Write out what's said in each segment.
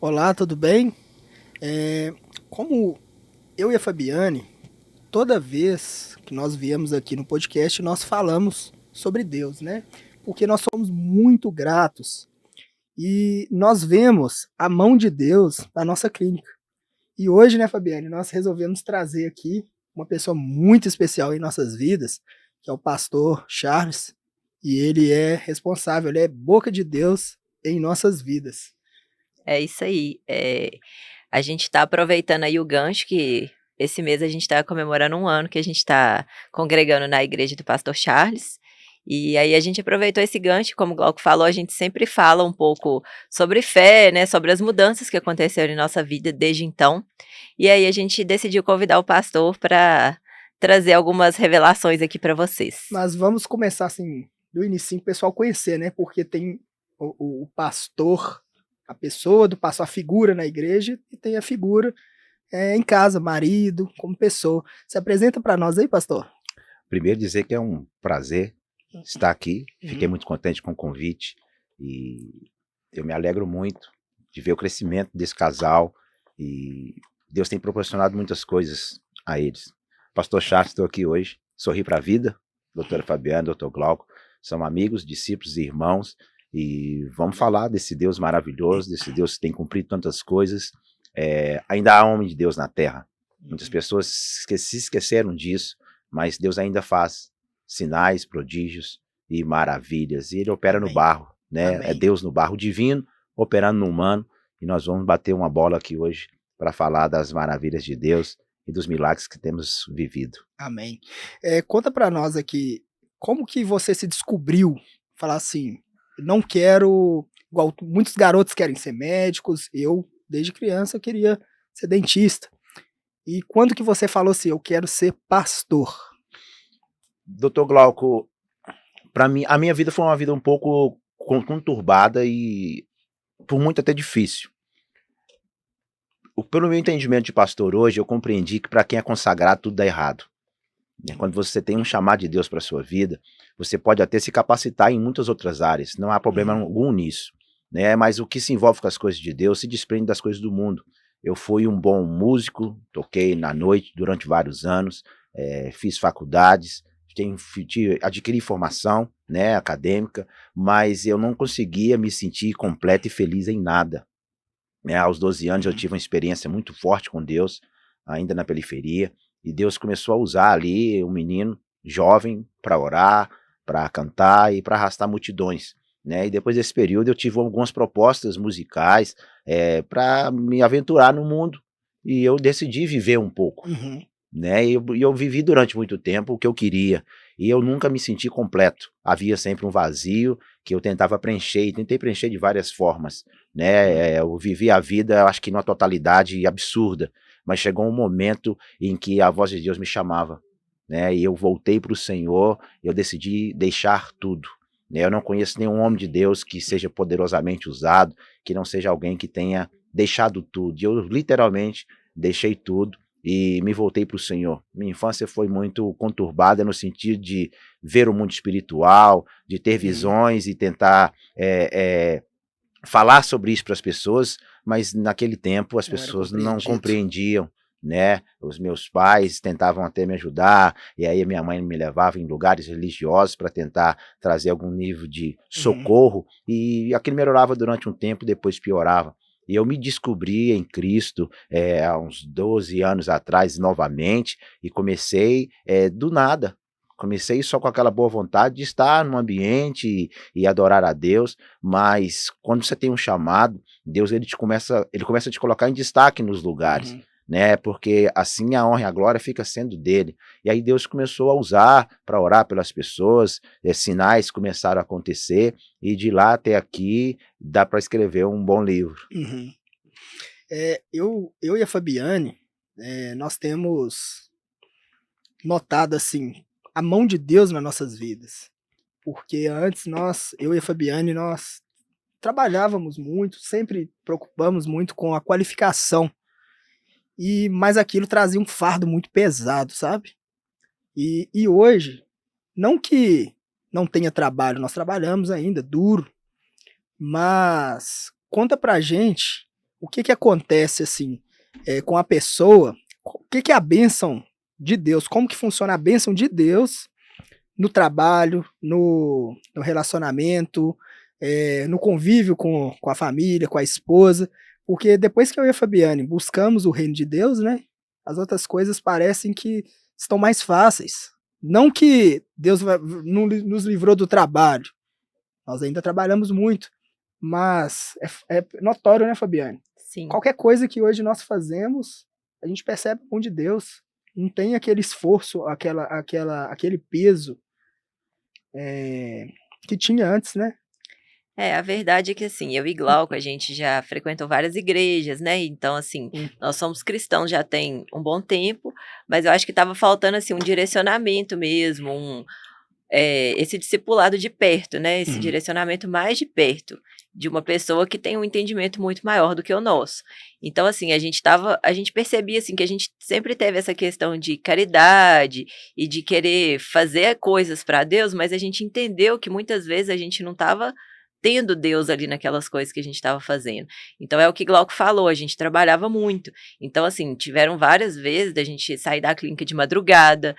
Olá, tudo bem? Como eu e a Fabiane, toda vez que nós viemos aqui no podcast, nós falamos sobre Deus, né? Porque nós somos muito gratos e nós vemos a mão de Deus na nossa clínica. E hoje, né, Fabiane, nós resolvemos trazer aqui uma pessoa muito especial em nossas vidas, que é o pastor Charles, e ele é responsável, ele é boca de Deus em nossas vidas. É isso aí. A gente está aproveitando aí o gancho que esse mês a gente está comemorando 1 ano que a gente está congregando na igreja do pastor Charles. E aí a gente aproveitou esse gancho, como o Glauco falou, a gente sempre fala um pouco sobre fé, né, sobre as mudanças que aconteceram em nossa vida desde então. E aí a gente decidiu convidar o pastor para trazer algumas revelações aqui para vocês. Mas vamos começar assim, do início, o pessoal conhecer, né? Porque tem o pastor, a pessoa do pastor, a figura na igreja, e tem a figura em casa, marido, como pessoa. Se apresenta para nós aí, pastor. Primeiro dizer que é um prazer estar aqui. Fiquei Uhum. muito contente com o convite e eu me alegro muito de ver o crescimento desse casal e Deus tem proporcionado muitas coisas a eles. Pastor Charles, estou aqui hoje. Sorri para a vida. Doutora Fabiana, doutor Glauco, são amigos, discípulos e irmãos e vamos falar desse Deus maravilhoso, desse Deus que tem cumprido tantas coisas. Ainda há homem de Deus na terra. Muitas pessoas se esqueceram disso, mas Deus ainda faz sinais, prodígios e maravilhas. E Ele opera no barro, né? Amém. É Deus no barro divino, operando no humano. E nós vamos bater uma bola aqui hoje para falar das maravilhas de Deus e dos milagres que temos vivido. Amém. Conta para nós aqui, como que você se descobriu? Falar assim, não quero, igual muitos garotos querem ser médicos, eu, desde criança, queria ser dentista. E quando que você falou assim, eu quero ser pastor? Doutor Glauco, para mim, a minha vida foi uma vida um pouco conturbada e por muito até difícil. Pelo meu entendimento de pastor hoje, eu compreendi que para quem é consagrado tudo dá errado. Quando você tem um chamado de Deus para a sua vida, você pode até se capacitar em muitas outras áreas, não há problema algum nisso, né? Mas o que se envolve com as coisas de Deus se desprende das coisas do mundo. Eu fui um bom músico, toquei na noite durante vários anos, fiz faculdades, adquiri formação, né, acadêmica, mas eu não conseguia me sentir completo e feliz em nada. Aos 12 anos eu tive uma experiência muito forte com Deus, ainda na periferia, e Deus começou a usar ali um menino jovem para orar, para cantar e para arrastar multidões, né? E depois desse período eu tive algumas propostas musicais para me aventurar no mundo, e eu decidi viver um pouco. Uhum. Né? E eu vivi durante muito tempo o que eu queria, e eu nunca me senti completo. Havia sempre um vazio que eu tentava preencher, e tentei preencher de várias formas, né? Eu vivi a vida, acho que numa totalidade absurda, mas chegou um momento em que a voz de Deus me chamava, né? E eu voltei para o Senhor, eu decidi deixar tudo, né? Eu não conheço nenhum homem de Deus que seja poderosamente usado, que não seja alguém que tenha deixado tudo. E eu literalmente deixei tudo e me voltei para o Senhor. Minha infância foi muito conturbada no sentido de ver o mundo espiritual, de ter visões e tentar falar sobre isso para as pessoas, mas naquele tempo as pessoas não compreendiam, né? Os meus pais tentavam até me ajudar, e aí a minha mãe me levava em lugares religiosos para tentar trazer algum nível de socorro, e aquilo melhorava durante um tempo, depois piorava. E eu me descobri em Cristo há uns 12 anos atrás, novamente, e comecei do nada. Comecei só com aquela boa vontade de estar no ambiente e adorar a Deus, mas quando você tem um chamado, Deus ele começa a te colocar em destaque nos lugares, né? Porque assim a honra e a glória fica sendo dele. E aí Deus começou a usar para orar pelas pessoas, sinais começaram a acontecer, e de lá até aqui dá para escrever um bom livro. Uhum. Eu e a Fabiane, nós temos notado assim a mão de Deus nas nossas vidas, porque antes eu e a Fabiane, nós trabalhávamos muito, sempre preocupamos muito com a qualificação, mas aquilo trazia um fardo muito pesado, sabe? E hoje Não que não tenha trabalho, nós trabalhamos ainda, duro, mas conta pra gente o que que acontece assim com a pessoa, o que que é a bênção de Deus, como que funciona a bênção de Deus no trabalho, no relacionamento, no convívio com a família, com a esposa, porque depois que eu e a Fabiane buscamos o reino de Deus, né, as outras coisas parecem que estão mais fáceis. Não que Deus não nos livrou do trabalho, nós ainda trabalhamos muito, mas é notório, né, Fabiane? Sim. Qualquer coisa que hoje nós fazemos, a gente percebe a mão de Deus. Não tem aquele esforço, aquele peso que tinha antes, né? A verdade é que assim, eu e Glauco, a gente já frequentou várias igrejas, né? Então, assim, nós somos cristãos já tem um bom tempo, mas eu acho que estava faltando assim um direcionamento mesmo, esse discipulado de perto, né? Esse direcionamento mais de perto, de uma pessoa que tem um entendimento muito maior do que o nosso. Então, assim, a gente percebia assim que a gente sempre teve essa questão de caridade e de querer fazer coisas para Deus, mas a gente entendeu que muitas vezes a gente não estava tendo Deus ali naquelas coisas que a gente estava fazendo. Então é o que Glauco falou, a gente trabalhava muito. Então, assim, tiveram várias vezes da gente sair da clínica de madrugada,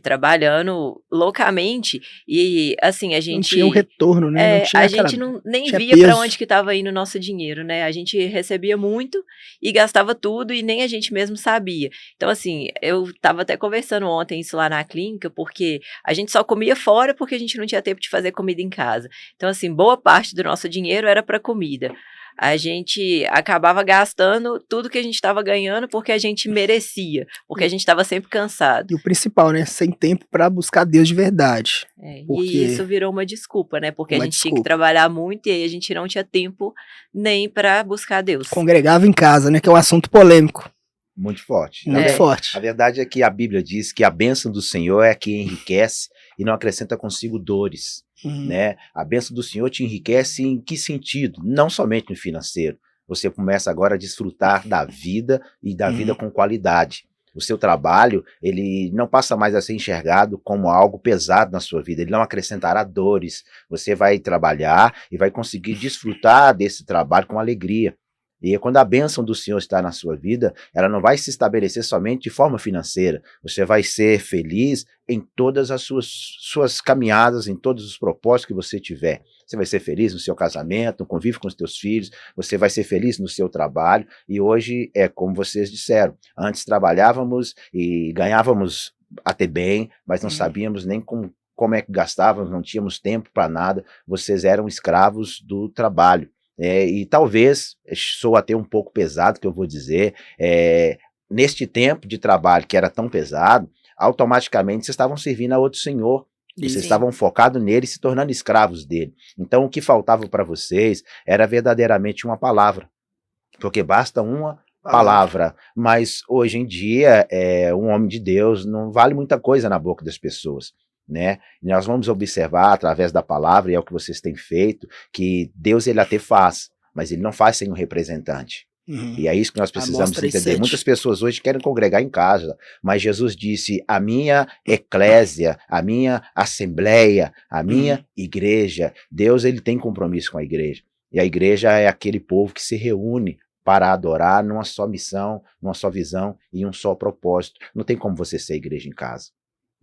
trabalhando loucamente, e assim, a gente... Não tinha um retorno, né? Não tinha a gente nem tinha via peso. para onde que estava indo o nosso dinheiro, né? A gente recebia muito e gastava tudo e nem a gente mesmo sabia. Então, assim, eu estava até conversando ontem isso lá na clínica, porque a gente só comia fora porque a gente não tinha tempo de fazer comida em casa. Então, assim, boa parte do nosso dinheiro era para comida. A gente acabava gastando tudo que a gente estava ganhando porque a gente merecia, porque a gente estava sempre cansado. E o principal, né? Sem tempo para buscar Deus de verdade. Porque... E isso virou uma desculpa, né? Porque a gente tinha que trabalhar muito e aí a gente não tinha tempo nem para buscar Deus. Congregava em casa, né? Que é um assunto polêmico. Muito forte. Muito forte. A verdade é que a Bíblia diz que a bênção do Senhor é que enriquece e não acrescenta consigo dores. Né? A bênção do Senhor te enriquece em que sentido? Não somente no financeiro. Você começa agora a desfrutar da vida e da vida com qualidade. O seu trabalho, ele não passa mais a ser enxergado como algo pesado na sua vida, ele não acrescentará dores. Você vai trabalhar e vai conseguir desfrutar desse trabalho com alegria. E quando a bênção do Senhor está na sua vida, ela não vai se estabelecer somente de forma financeira. Você vai ser feliz em todas as suas caminhadas, em todos os propósitos que você tiver. Você vai ser feliz no seu casamento, no convívio com os teus filhos, você vai ser feliz no seu trabalho. E hoje é como vocês disseram, antes trabalhávamos e ganhávamos até bem, mas não sabíamos nem como é que gastávamos, não tínhamos tempo para nada. Vocês eram escravos do trabalho. E talvez, sou até um pouco pesado que eu vou dizer, neste tempo de trabalho que era tão pesado, automaticamente vocês estavam servindo a outro senhor, vocês estavam focados nele, se tornando escravos dele. Então o que faltava para vocês era verdadeiramente uma palavra, porque basta uma palavra, mas hoje em dia um homem de Deus não vale muita coisa na boca das pessoas. Né? E nós vamos observar através da palavra, e é o que vocês têm feito, que Deus ele até faz, mas ele não faz sem um representante. E é isso que nós precisamos entender. Muitas pessoas hoje querem congregar em casa, mas Jesus disse, a minha eclésia, a minha assembleia, a minha igreja. Deus ele tem compromisso com a igreja, e a igreja é aquele povo que se reúne para adorar numa só missão, numa só visão e um só propósito. Não tem como você ser igreja em casa.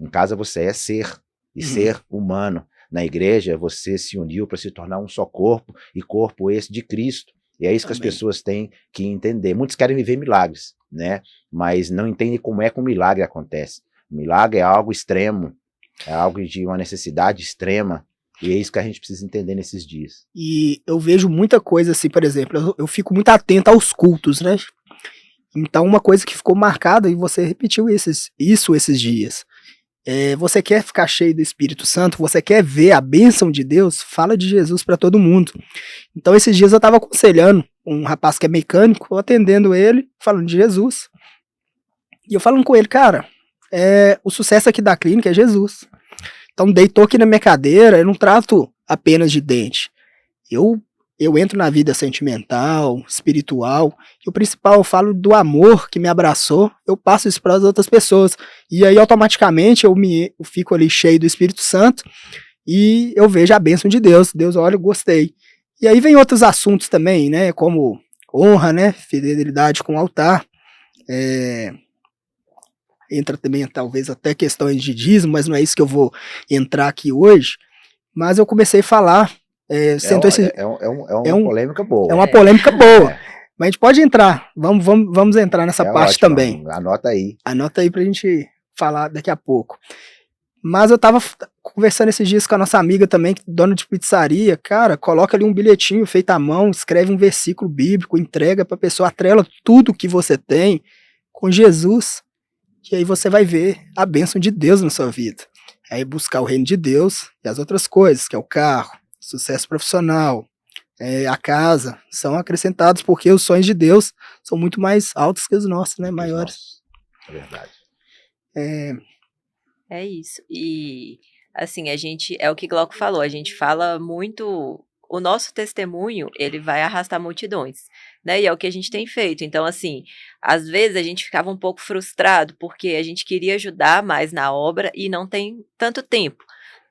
Em casa você é ser, e ser humano. Na igreja você se uniu para se tornar um só corpo, e corpo esse de Cristo. E é isso que as pessoas têm que entender. Muitos querem viver milagres, né? Mas não entendem como é que um milagre acontece. O milagre é algo extremo, é algo de uma necessidade extrema, e é isso que a gente precisa entender nesses dias. E eu vejo muita coisa assim, por exemplo, eu fico muito atento aos cultos, né? Então uma coisa que ficou marcada, e você repetiu isso esses dias, você quer ficar cheio do Espírito Santo, você quer ver a bênção de Deus, fala de Jesus para todo mundo. Então esses dias eu estava aconselhando um rapaz que é mecânico, eu atendendo ele, falando de Jesus. E eu falando com ele, cara, o sucesso aqui da clínica é Jesus. Então deitou aqui na minha cadeira, eu não trato apenas de dente. Eu eu entro na vida sentimental, espiritual, e o principal, eu falo do amor que me abraçou, eu passo isso para as outras pessoas. E aí, automaticamente, eu fico ali cheio do Espírito Santo e eu vejo a bênção de Deus. Deus, olha, eu gostei. E aí vem outros assuntos também, né? Como honra, né? Fidelidade com o altar. Entra também, talvez, até questões de dízimo, mas não é isso que eu vou entrar aqui hoje. Mas eu comecei a falar. Uma polêmica boa. É uma polêmica boa. Mas a gente pode entrar. Vamos entrar nessa parte ótimo, também. Anota aí. Anota aí pra gente falar daqui a pouco. Mas eu tava conversando esses dias com a nossa amiga também, dona de pizzaria. Cara, coloca ali um bilhetinho feito à mão, escreve um versículo bíblico, entrega pra pessoa, atrela tudo que você tem com Jesus. E aí você vai ver a bênção de Deus na sua vida. Aí buscar o reino de Deus e as outras coisas, que é o carro, sucesso profissional, a casa, são acrescentados porque os sonhos de Deus são muito mais altos que os nossos, né? Maiores. É verdade. É isso. E, assim, é o que Glauco falou, a gente fala muito, o nosso testemunho, ele vai arrastar multidões, né? E é o que a gente tem feito. Então, assim, às vezes a gente ficava um pouco frustrado porque a gente queria ajudar mais na obra e não tem tanto tempo,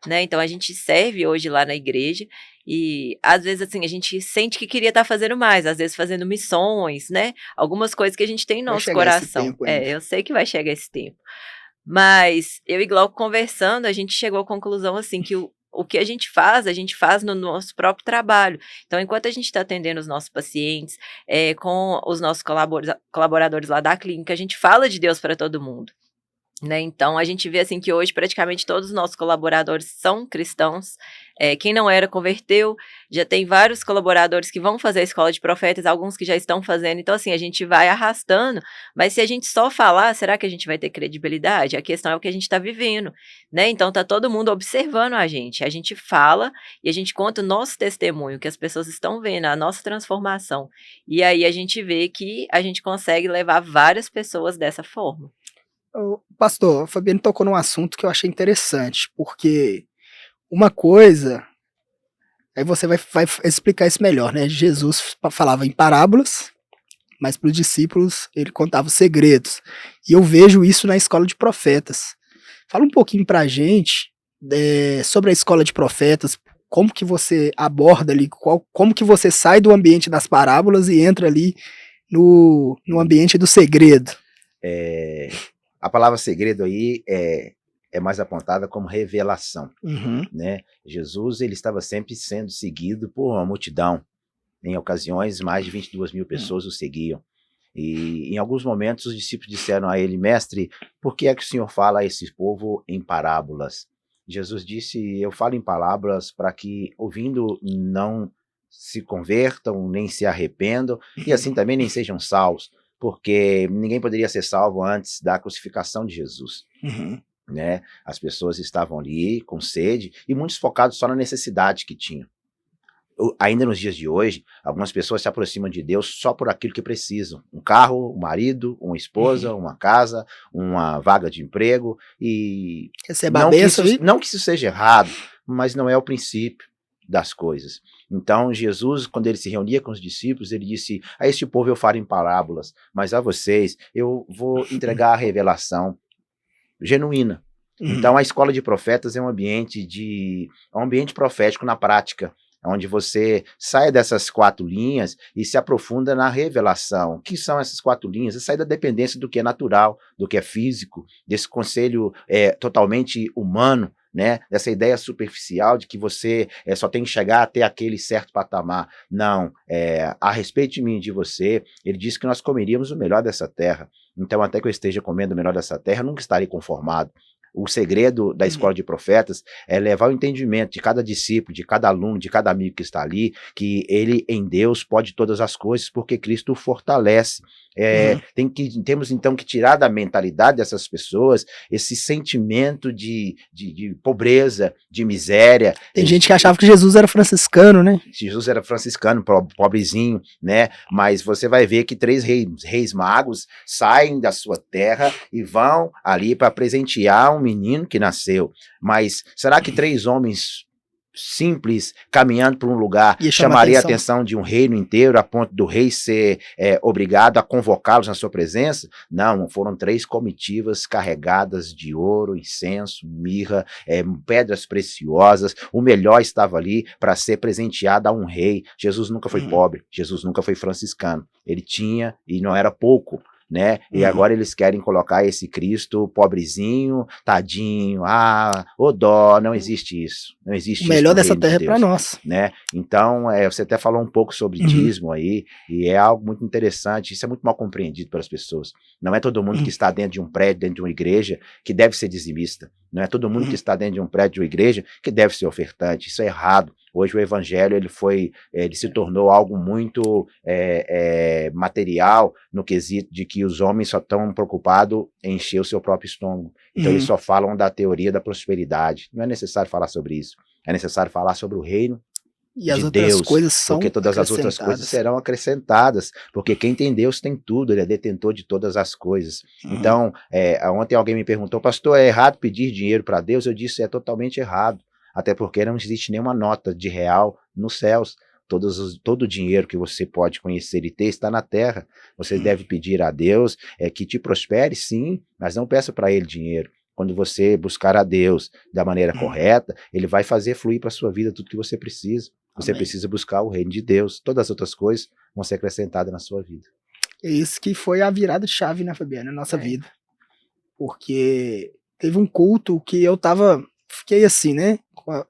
né? Então, a gente serve hoje lá na igreja e, às vezes, assim, a gente sente que queria estar fazendo mais, às vezes fazendo missões, né? Algumas coisas que a gente tem em nosso coração. Eu sei que vai chegar esse tempo. Mas eu e Glauco conversando, a gente chegou à conclusão assim que o que a gente faz no nosso próprio trabalho. Então, enquanto a gente está atendendo os nossos pacientes, com os nossos colaboradores lá da clínica, a gente fala de Deus para todo mundo. Né? Então, a gente vê assim que hoje praticamente todos os nossos colaboradores são cristãos. Quem não era, converteu. Já tem vários colaboradores que vão fazer a escola de profetas, alguns que já estão fazendo. Então, assim, a gente vai arrastando, mas se a gente só falar, será que a gente vai ter credibilidade? A questão é o que a gente está vivendo, né? Então, tá todo mundo observando a gente fala e a gente conta o nosso testemunho, que as pessoas estão vendo, a nossa transformação. E aí a gente vê que a gente consegue levar várias pessoas dessa forma. Pastor, o Fabiano tocou num assunto que eu achei interessante, porque uma coisa, aí você vai explicar isso melhor, né? Jesus falava em parábolas, mas para os discípulos ele contava os segredos, e eu vejo isso na escola de profetas. Fala um pouquinho pra gente sobre a escola de profetas, como que você aborda ali, como que você sai do ambiente das parábolas e entra ali no ambiente do segredo. A palavra segredo aí é mais apontada como revelação, né? Jesus, ele estava sempre sendo seguido por uma multidão. Em ocasiões, mais de 22 mil pessoas o seguiam. E em alguns momentos os discípulos disseram a ele: mestre, por que é que o senhor fala a esse povo em parábolas? Jesus disse: eu falo em parábolas para que, ouvindo, não se convertam, nem se arrependam, e assim também nem sejam salvos. Porque ninguém poderia ser salvo antes da crucificação de Jesus. Né? As pessoas estavam ali com sede e muitos focados só na necessidade que tinham. Ainda nos dias de hoje, algumas pessoas se aproximam de Deus só por aquilo que precisam. Um carro, um marido, uma esposa, uma casa, uma vaga de emprego. E não que isso seja errado, mas não é o princípio das coisas. Então, Jesus, quando ele se reunia com os discípulos, ele disse: a este povo eu falo em parábolas, mas a vocês eu vou entregar a revelação genuína. Então, a escola de profetas é um ambiente profético na prática, onde você sai dessas 4 linhas e se aprofunda na revelação. O que são essas 4 linhas? É sair da dependência do que é natural, do que é físico, desse conselho totalmente humano, né? Dessa ideia superficial de que você só tem que chegar até aquele certo patamar. Não, a respeito de mim e de você, ele disse que nós comeríamos o melhor dessa terra. Então, até que eu esteja comendo o melhor dessa terra, eu nunca estarei conformado. O segredo da escola de profetas é levar o entendimento de cada discípulo, de cada aluno, de cada amigo que está ali, que ele em Deus pode todas as coisas, porque Cristo o fortalece. Temos então que tirar da mentalidade dessas pessoas esse sentimento de pobreza, de miséria. Tem gente que achava que Jesus era franciscano, né? Jesus era franciscano, pobrezinho, né? Mas você vai ver que 3 reis magos saem da sua terra e vão ali para presentear um menino que nasceu. Mas será que 3 homens simples, caminhando por um lugar, Ia chamar chamaria a atenção. atenção de um reino inteiro, a ponto do rei ser obrigado a convocá-los na sua presença? Não, foram 3 comitivas carregadas de ouro, incenso, mirra, pedras preciosas, o melhor estava ali para ser presenteado a um rei. Jesus nunca foi pobre, Jesus nunca foi franciscano, ele tinha e não era pouco, né? E agora eles querem colocar esse Cristo pobrezinho, tadinho, ô dó, não existe isso. Não existe O melhor isso no dessa reino de terra é Deus, para nós. né? Então, você até falou um pouco sobre dízimo aí, e é algo muito interessante, isso é muito mal compreendido pelas pessoas. Não é todo mundo que está dentro de um prédio, dentro de uma igreja, que deve ser dizimista. Não é todo mundo que está dentro de um prédio, de uma igreja, que deve ser ofertante. Isso é errado. Hoje o evangelho ele se tornou algo muito material, no quesito de que os homens só estão preocupados em encher o seu próprio estômago. Então eles só falam da teoria da prosperidade. Não é necessário falar sobre isso. É necessário falar sobre o reino E as de outras Deus, coisas são porque todas as outras coisas serão acrescentadas, porque quem tem Deus tem tudo, ele é detentor de todas as coisas. Então, ontem alguém me perguntou, pastor, é errado pedir dinheiro para Deus? Eu disse, é totalmente errado, até porque não existe nenhuma nota de real nos céus. Todo o dinheiro que você pode conhecer e ter está na terra. Você deve pedir a Deus que te prospere, sim, mas não peça para ele dinheiro. Quando você buscar a Deus da maneira correta, ele vai fazer fluir para a sua vida tudo que você precisa. Você precisa buscar o reino de Deus. Todas as outras coisas vão ser acrescentadas na sua vida. É isso que foi a virada de chave, né, Fabiano, na nossa vida. Porque teve um culto que eu fiquei assim, né? A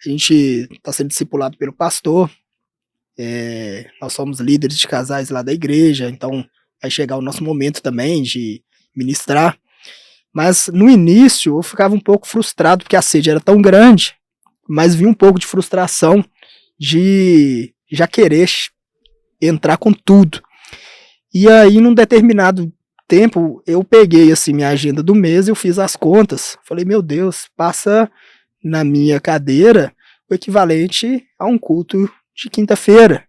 gente tá sendo discipulado pelo pastor, nós somos líderes de casais lá da igreja, então vai chegar o nosso momento também de ministrar. Mas no início eu ficava um pouco frustrado, porque a sede era tão grande, mas vi um pouco de frustração de já querer entrar com tudo. E aí, num determinado tempo, eu peguei assim minha agenda do mês, eu fiz as contas, falei, meu Deus, passa na minha cadeira o equivalente a um culto de quinta-feira.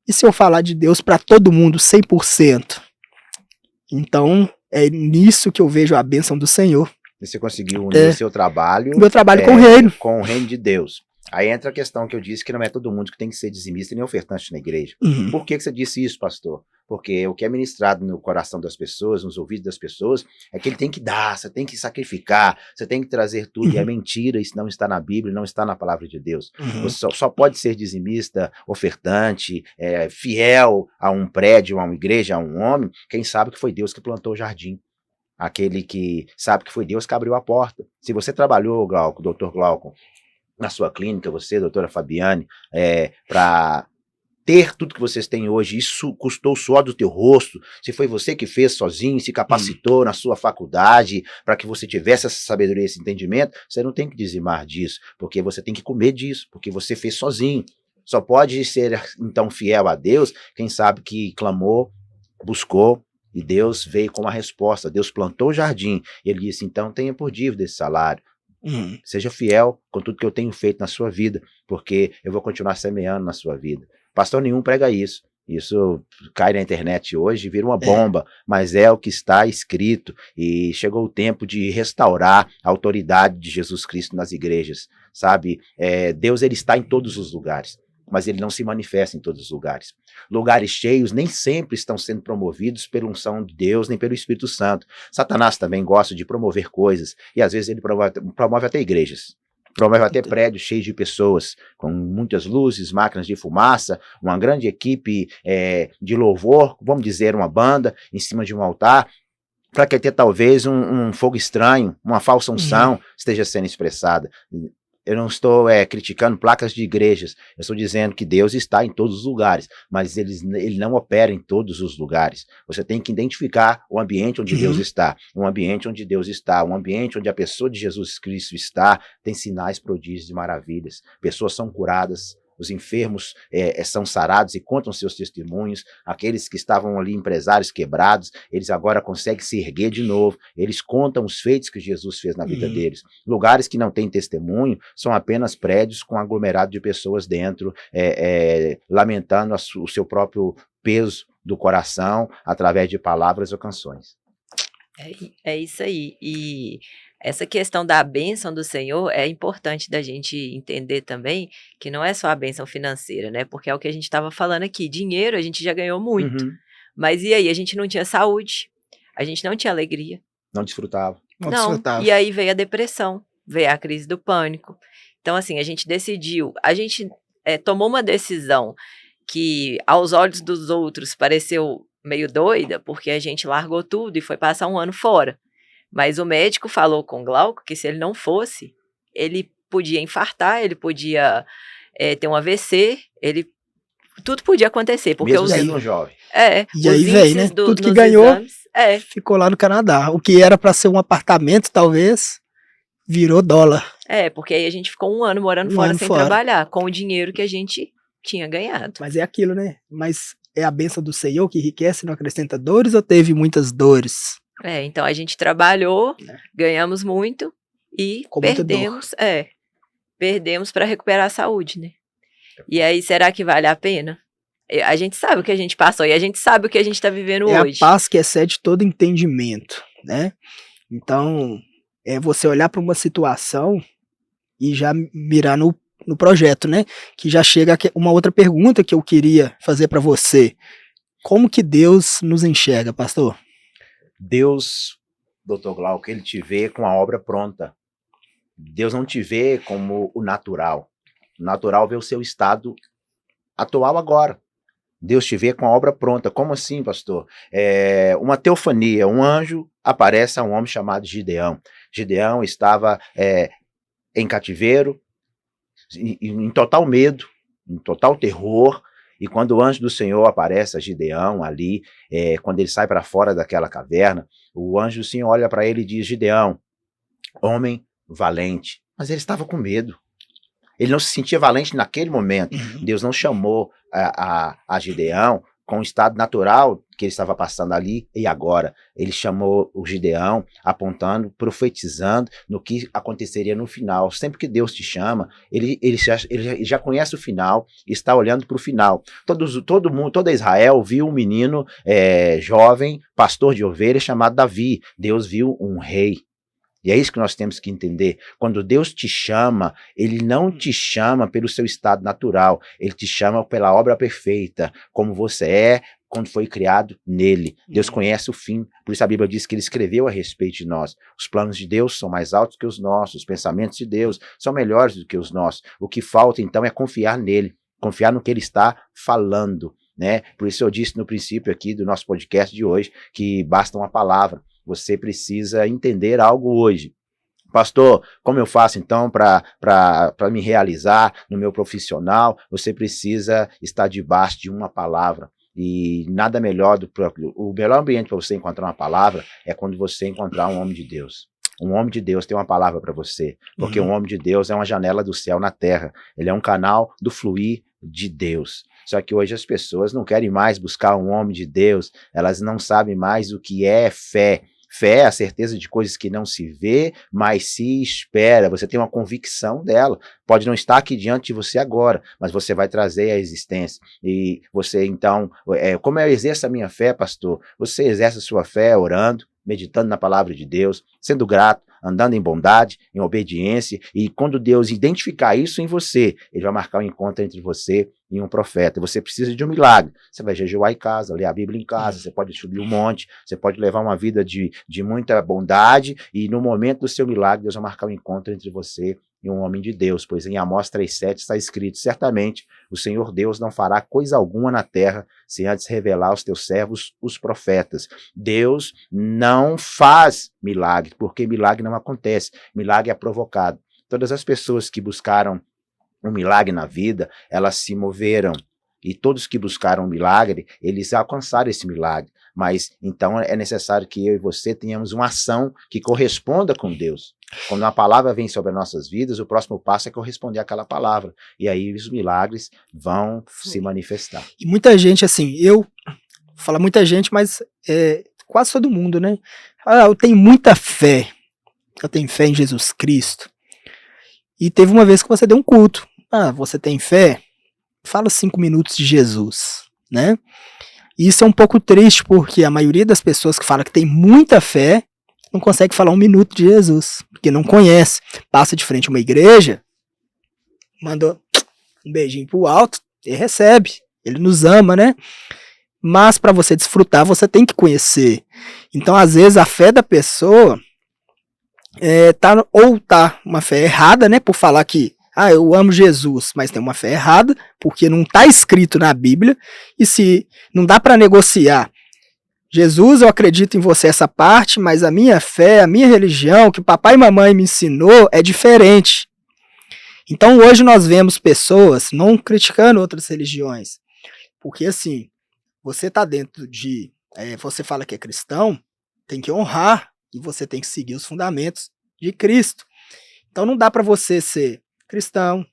E se eu falar de Deus para todo mundo 100%? Então, é nisso que eu vejo a bênção do Senhor. E você conseguiu unir o seu trabalho, meu trabalho com o reino. Com o reino de Deus. Aí entra a questão que eu disse, que não é todo mundo que tem que ser dizimista nem ofertante na igreja. Por que você disse isso, pastor? Porque o que é ministrado no coração das pessoas, nos ouvidos das pessoas, é que ele tem que dar, você tem que sacrificar, você tem que trazer tudo. E é mentira, isso não está na Bíblia, não está na palavra de Deus. Você só pode ser dizimista, ofertante, fiel a um prédio, a uma igreja, a um homem, quem sabe que foi Deus que plantou o jardim. Aquele que sabe que foi Deus que abriu a porta. Se você trabalhou, Glauco, doutor Glauco, na sua clínica, você, doutora Fabiane, para ter tudo que vocês têm hoje, isso custou o suor do teu rosto, se foi você que fez sozinho, se capacitou na sua faculdade, para que você tivesse essa sabedoria, esse entendimento, você não tem que dizimar disso, porque você tem que comer disso, porque você fez sozinho. Só pode ser, então, fiel a Deus, quem sabe que clamou, buscou, e Deus veio com a resposta. Deus plantou o jardim, e ele disse, então tenha por dívida esse salário. Seja fiel com tudo que eu tenho feito na sua vida, porque eu vou continuar semeando na sua vida. Pastor nenhum prega isso. Isso cai na internet hoje e vira uma bomba, mas é o que está escrito, e chegou o tempo de restaurar a autoridade de Jesus Cristo nas igrejas, sabe? Deus, ele está em todos os lugares, mas ele não se manifesta em todos os lugares. Lugares cheios nem sempre estão sendo promovidos pela unção de Deus, nem pelo Espírito Santo. Satanás também gosta de promover coisas, e às vezes ele promove até igrejas. Promove até prédios cheios de pessoas, com muitas luzes, máquinas de fumaça, uma grande equipe de louvor, vamos dizer, uma banda em cima de um altar, para que até talvez um fogo estranho, uma falsa unção esteja sendo expressada. Eu não estou criticando placas de igrejas, eu estou dizendo que Deus está em todos os lugares, mas ele não opera em todos os lugares. Você tem que identificar o ambiente onde Deus está, um ambiente onde Deus está, um ambiente onde a pessoa de Jesus Cristo está, tem sinais, prodígios e maravilhas. Pessoas são curadas, os enfermos são sarados e contam seus testemunhos, aqueles que estavam ali, empresários quebrados, eles agora conseguem se erguer de novo, eles contam os feitos que Jesus fez na vida deles. Lugares que não têm testemunho são apenas prédios com aglomerado de pessoas dentro, lamentando o seu próprio peso do coração através de palavras ou canções. É isso aí. E Essa questão da bênção do Senhor é importante da gente entender também, que não é só a bênção financeira, né? Porque é o que a gente estava falando aqui, dinheiro a gente já ganhou muito, Uhum. mas e aí? A gente não tinha saúde, a gente não tinha alegria. Não desfrutava. Não Não, desfrutava. e aí veio a depressão, veio a crise do pânico. Então, assim, a gente decidiu, a gente tomou uma decisão que aos olhos dos outros pareceu meio doida, porque a gente largou tudo e foi passar um ano fora. Mas o médico falou com o Glauco que se ele não fosse, ele podia infartar, ele podia ter um AVC, tudo podia acontecer. Porque Mesmo os, sendo um jovem. E os aí, véi, né? índices Tudo que nos ganhou exames, ficou lá no Canadá. O que era pra ser um apartamento, talvez, virou dólar. porque aí a gente ficou um ano morando Um fora ano sem fora. trabalhar, com o dinheiro que a gente tinha ganhado. Mas é aquilo, né? Mas é a bênção do Senhor que enriquece e não acrescenta dores ou teve muitas dores? Então a gente trabalhou, ganhamos muito e Com muita perdemos para recuperar a saúde, né? E aí, será que vale a pena? A gente sabe o que a gente passou e a gente sabe o que a gente está vivendo É hoje. a paz que excede todo entendimento, né? Então, é você olhar para uma situação e já mirar no projeto, né? Que já chega uma outra pergunta que eu queria fazer para você. Como que Deus nos enxerga, pastor? Deus, Dr. Glauco, ele te vê com a obra pronta. Deus não te vê como o natural. O natural vê o seu estado atual agora. Deus te vê com a obra pronta. Como assim, pastor? Uma teofania, um anjo aparece a um homem chamado Gideão. Gideão estava em cativeiro, em total medo, em total terror. E quando o anjo do Senhor aparece a Gideão ali, quando ele sai para fora daquela caverna, o anjo do Senhor olha para ele e diz: Gideão, homem valente. Mas ele estava com medo. Ele não se sentia valente naquele momento. Deus não chamou a Gideão com o estado natural que ele estava passando ali e agora. Ele chamou o Gideão apontando, profetizando no que aconteceria no final. Sempre que Deus te chama, ele já conhece o final e está olhando para o final. Todo mundo, toda Israel viu um menino jovem, pastor de ovelhas, chamado Davi. Deus viu um rei. E é isso que nós temos que entender. Quando Deus te chama, Ele não te chama pelo seu estado natural. Ele te chama pela obra perfeita, como você é, quando foi criado nele. Deus conhece o fim. Por isso a Bíblia diz que Ele escreveu a respeito de nós. Os planos de Deus são mais altos que os nossos. Os pensamentos de Deus são melhores do que os nossos. O que falta, então, é confiar nele. Confiar no que Ele está falando, né? Por isso eu disse no princípio aqui do nosso podcast de hoje que basta uma palavra. Você precisa entender algo hoje. Pastor, como eu faço então para me realizar no meu profissional? Você precisa estar debaixo de uma palavra. E nada melhor o melhor ambiente para você encontrar uma palavra é quando você encontrar um homem de Deus. Um homem de Deus tem uma palavra para você, porque um homem de Deus é uma janela do céu na terra. Ele é um canal do fluir de Deus. Só que hoje as pessoas não querem mais buscar um homem de Deus, elas não sabem mais o que é fé. Fé é a certeza de coisas que não se vê, mas se espera. Você tem uma convicção dela. Pode não estar aqui diante de você agora, mas você vai trazer a existência. E você, então, como eu exerço a minha fé, pastor? Você exerce a sua fé orando, meditando na palavra de Deus, sendo grato, andando em bondade, em obediência, e quando Deus identificar isso em você, Ele vai marcar um encontro entre você e um profeta. Você precisa de um milagre. Você vai jejuar em casa, ler a Bíblia em casa, você pode subir um monte, você pode levar uma vida de muita bondade, e no momento do seu milagre, Deus vai marcar um encontro entre você e um homem de Deus, pois em Amós 3,7 está escrito: certamente o Senhor Deus não fará coisa alguma na terra sem antes revelar aos teus servos os profetas. Deus não faz milagre, porque milagre não acontece, milagre é provocado. Todas as pessoas que buscaram um milagre na vida, elas se moveram, e todos que buscaram um milagre, eles alcançaram esse milagre. Mas então é necessário que eu e você tenhamos uma ação que corresponda com Deus. Quando uma palavra vem sobre as nossas vidas, o próximo passo é corresponder àquela palavra. E aí os milagres vão se manifestar. E muita gente, assim, eu falo muita gente, mas quase todo mundo, né? Eu tenho muita fé. Eu tenho fé em Jesus Cristo. E teve uma vez que você deu um culto. Você tem fé? Fala 5 minutos de Jesus, né? E isso é um pouco triste, porque a maioria das pessoas que fala que tem muita fé não consegue falar 1 minuto de Jesus. porque não conhece. Passa de frente a uma igreja, manda um beijinho pro alto e recebe. Ele nos ama, né? Mas para você desfrutar, você tem que conhecer. Então, às vezes, a fé da pessoa tá uma fé errada, né? Por falar que eu amo Jesus, mas tem uma fé errada, porque não está escrito na Bíblia, e se não dá para negociar. Jesus, eu acredito em você essa parte, mas a minha fé, a minha religião, que papai e mamãe me ensinou, é diferente. Então hoje nós vemos pessoas não criticando outras religiões, porque assim, você está dentro de, você fala que é cristão, tem que honrar, e você tem que seguir os fundamentos de Cristo. Então não dá para você ser cristão,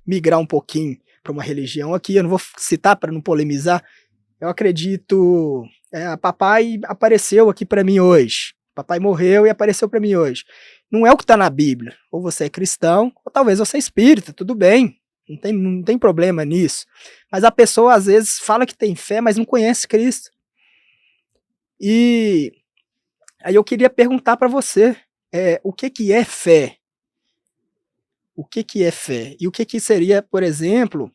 migrar um pouquinho para uma religião aqui, eu não vou citar para não polemizar, eu acredito, papai apareceu aqui para mim hoje, papai morreu e apareceu para mim hoje. Não é o que está na Bíblia, ou você é cristão, ou talvez você é espírita, tudo bem, não tem problema nisso, mas a pessoa às vezes fala que tem fé, mas não conhece Cristo. E aí eu queria perguntar para você, o que é fé? O que é fé? E o que seria, por exemplo,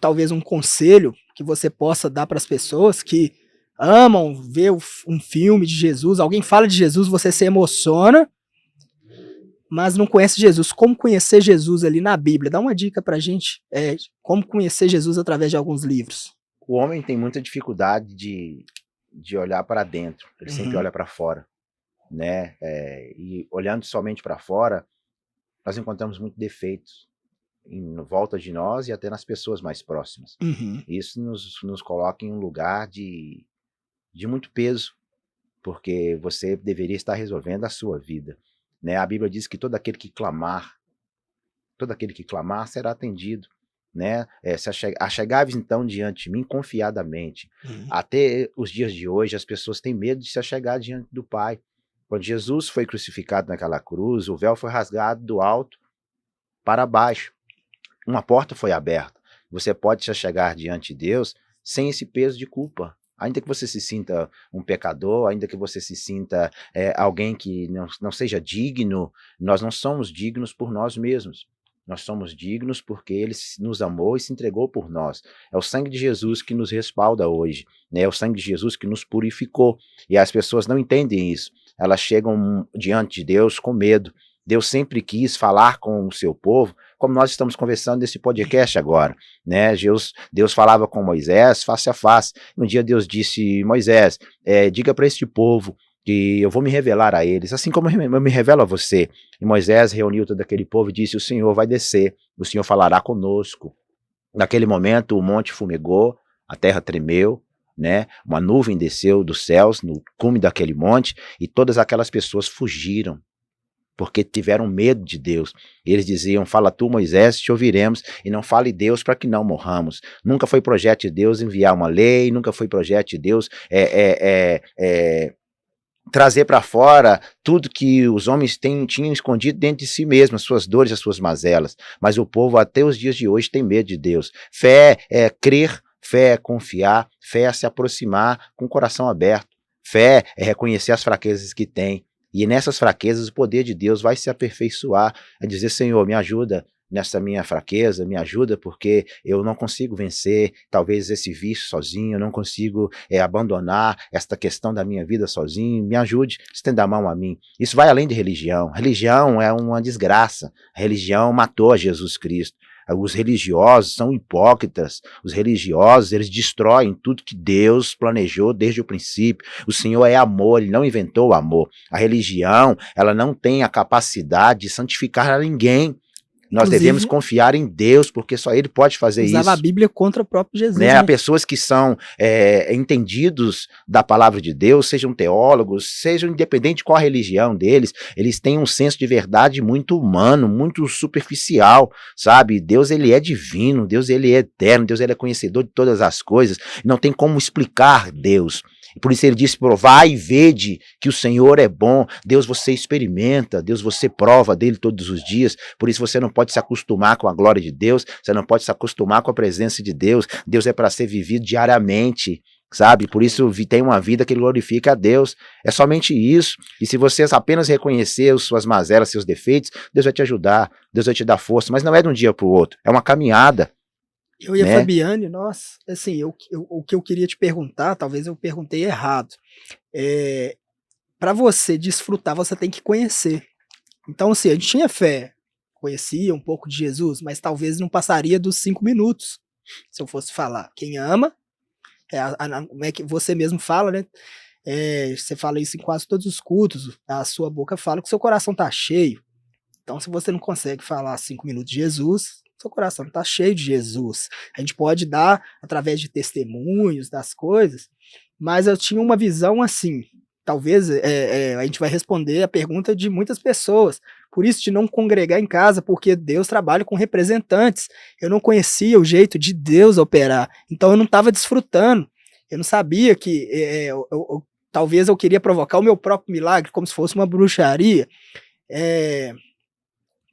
talvez um conselho que você possa dar para as pessoas que amam ver um filme de Jesus, alguém fala de Jesus, você se emociona, mas não conhece Jesus. Como conhecer Jesus ali na Bíblia? Dá uma dica para a gente, como conhecer Jesus através de alguns livros. O homem tem muita dificuldade de olhar para dentro, ele sempre olha para fora, né? E olhando somente para fora, nós encontramos muitos defeitos em volta de nós e até nas pessoas mais próximas. Isso nos coloca em um lugar de muito peso, porque você deveria estar resolvendo a sua vida, né? A Bíblia diz que todo aquele que clamar será atendido, né? Achegai-vos então diante de mim confiadamente. Até os dias de hoje as pessoas têm medo de se achegar diante do Pai. Quando Jesus foi crucificado naquela cruz, o véu foi rasgado do alto para baixo. Uma porta foi aberta. Você pode se achegar diante de Deus sem esse peso de culpa. Ainda que você se sinta um pecador, ainda que você se sinta alguém que não seja digno, nós não somos dignos por nós mesmos. Nós somos dignos porque Ele nos amou e se entregou por nós. É o sangue de Jesus que nos respalda hoje, né? É o sangue de Jesus que nos purificou. E as pessoas não entendem isso. Elas chegam diante de Deus com medo. Deus sempre quis falar com o seu povo, como nós estamos conversando nesse podcast agora, né? Deus falava com Moisés face a face. Um dia Deus disse: Moisés, diga para este povo que eu vou me revelar a eles, assim como eu me revelo a você. E Moisés reuniu todo aquele povo e disse: o Senhor vai descer, o Senhor falará conosco. Naquele momento o monte fumegou, a terra tremeu, né? Uma nuvem desceu dos céus no cume daquele monte e todas aquelas pessoas fugiram, porque tiveram medo de Deus. Eles diziam: fala tu, Moisés, te ouviremos, e não fale Deus para que não morramos. Nunca foi projeto de Deus enviar uma lei, nunca foi projeto de Deus trazer para fora tudo que os homens tinham escondido dentro de si mesmos, as suas dores, as suas mazelas. Mas o povo até os dias de hoje tem medo de Deus. Fé é crer, fé é confiar, fé é se aproximar com o coração aberto. Fé é reconhecer as fraquezas que tem. E nessas fraquezas o poder de Deus vai se aperfeiçoar, a dizer: Senhor, me ajuda nessa minha fraqueza, me ajuda porque eu não consigo vencer talvez esse vício sozinho, eu não consigo abandonar esta questão da minha vida sozinho, me ajude, estenda a mão a mim. Isso vai além de religião. Religião é uma desgraça. A religião matou a Jesus Cristo. Os religiosos são hipócritas. Os religiosos, eles destroem tudo que Deus planejou desde o princípio. O Senhor é amor, Ele não inventou o amor. A religião, ela não tem a capacidade de santificar a ninguém. Nós devemos confiar em Deus, porque só Ele pode fazer isso. Usava a Bíblia contra o próprio Jesus. Né? Há pessoas que são entendidos da palavra de Deus, sejam teólogos, sejam independente de qual a religião deles, eles têm um senso de verdade muito humano, muito superficial, sabe? Deus, Ele é divino, Deus, Ele é eterno, Deus, Ele é conhecedor de todas as coisas, não tem como explicar Deus. Por isso Ele disse: provai e vede que o Senhor é bom. Deus, você experimenta, Deus, você prova dele todos os dias. Por isso você não pode se acostumar com a glória de Deus, você não pode se acostumar com a presença de Deus. Deus é para ser vivido diariamente, sabe? Por isso tem uma vida que glorifica a Deus. É somente isso. E se você apenas reconhecer as suas mazelas, seus defeitos, Deus vai te ajudar, Deus vai te dar força, mas não é de um dia para o outro, é uma caminhada. Eu e a né? Fabiane, nós, assim, o que eu queria te perguntar, talvez eu perguntei errado. Para você desfrutar, você tem que conhecer. Então, assim, a gente tinha fé, conhecia um pouco de Jesus, mas talvez não passaria dos 5 minutos, se eu fosse falar. Quem ama, como é que você mesmo fala, né? Você fala isso em quase todos os cultos, a sua boca fala que o seu coração tá cheio. Então, se você não consegue falar 5 minutos de Jesus, seu coração está cheio de Jesus. A gente pode dar através de testemunhos das coisas, mas eu tinha uma visão assim. Talvez a gente vai responder a pergunta de muitas pessoas. Por isso de não congregar em casa, porque Deus trabalha com representantes. Eu não conhecia o jeito de Deus operar, então eu não estava desfrutando. Eu não sabia que talvez eu queria provocar o meu próprio milagre, como se fosse uma bruxaria.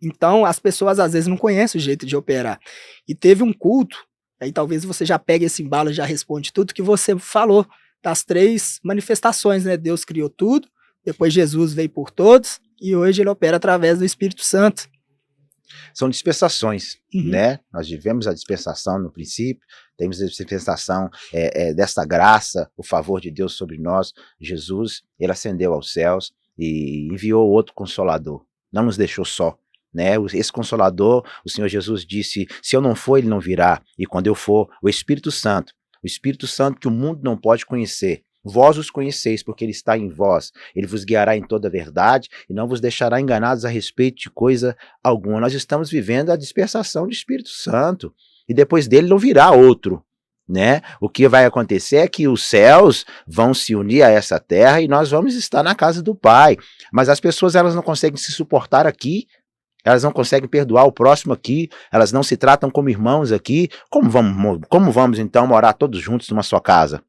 Então, as pessoas às vezes não conhecem o jeito de operar. E teve um culto, aí talvez você já pegue esse embalo e já responde tudo que você falou, das 3 manifestações, né? Deus criou tudo, depois Jesus veio por todos, e hoje ele opera através do Espírito Santo. São dispensações, né? Nós vivemos a dispensação no princípio, temos a dispensação desta graça, o favor de Deus sobre nós. Jesus, ele ascendeu aos céus e enviou outro Consolador, não nos deixou só. Né? Esse Consolador, o Senhor Jesus disse, se eu não for, ele não virá, e quando eu for, o Espírito Santo que o mundo não pode conhecer, vós os conheceis, porque ele está em vós, ele vos guiará em toda a verdade, e não vos deixará enganados a respeito de coisa alguma. Nós estamos vivendo a dispensação do Espírito Santo, e depois dele não virá outro. Né? O que vai acontecer é que os céus vão se unir a essa terra, e nós vamos estar na casa do Pai, mas as pessoas elas não conseguem se suportar aqui, elas não conseguem perdoar o próximo aqui, elas não se tratam como irmãos aqui. Como vamos então morar todos juntos numa só casa?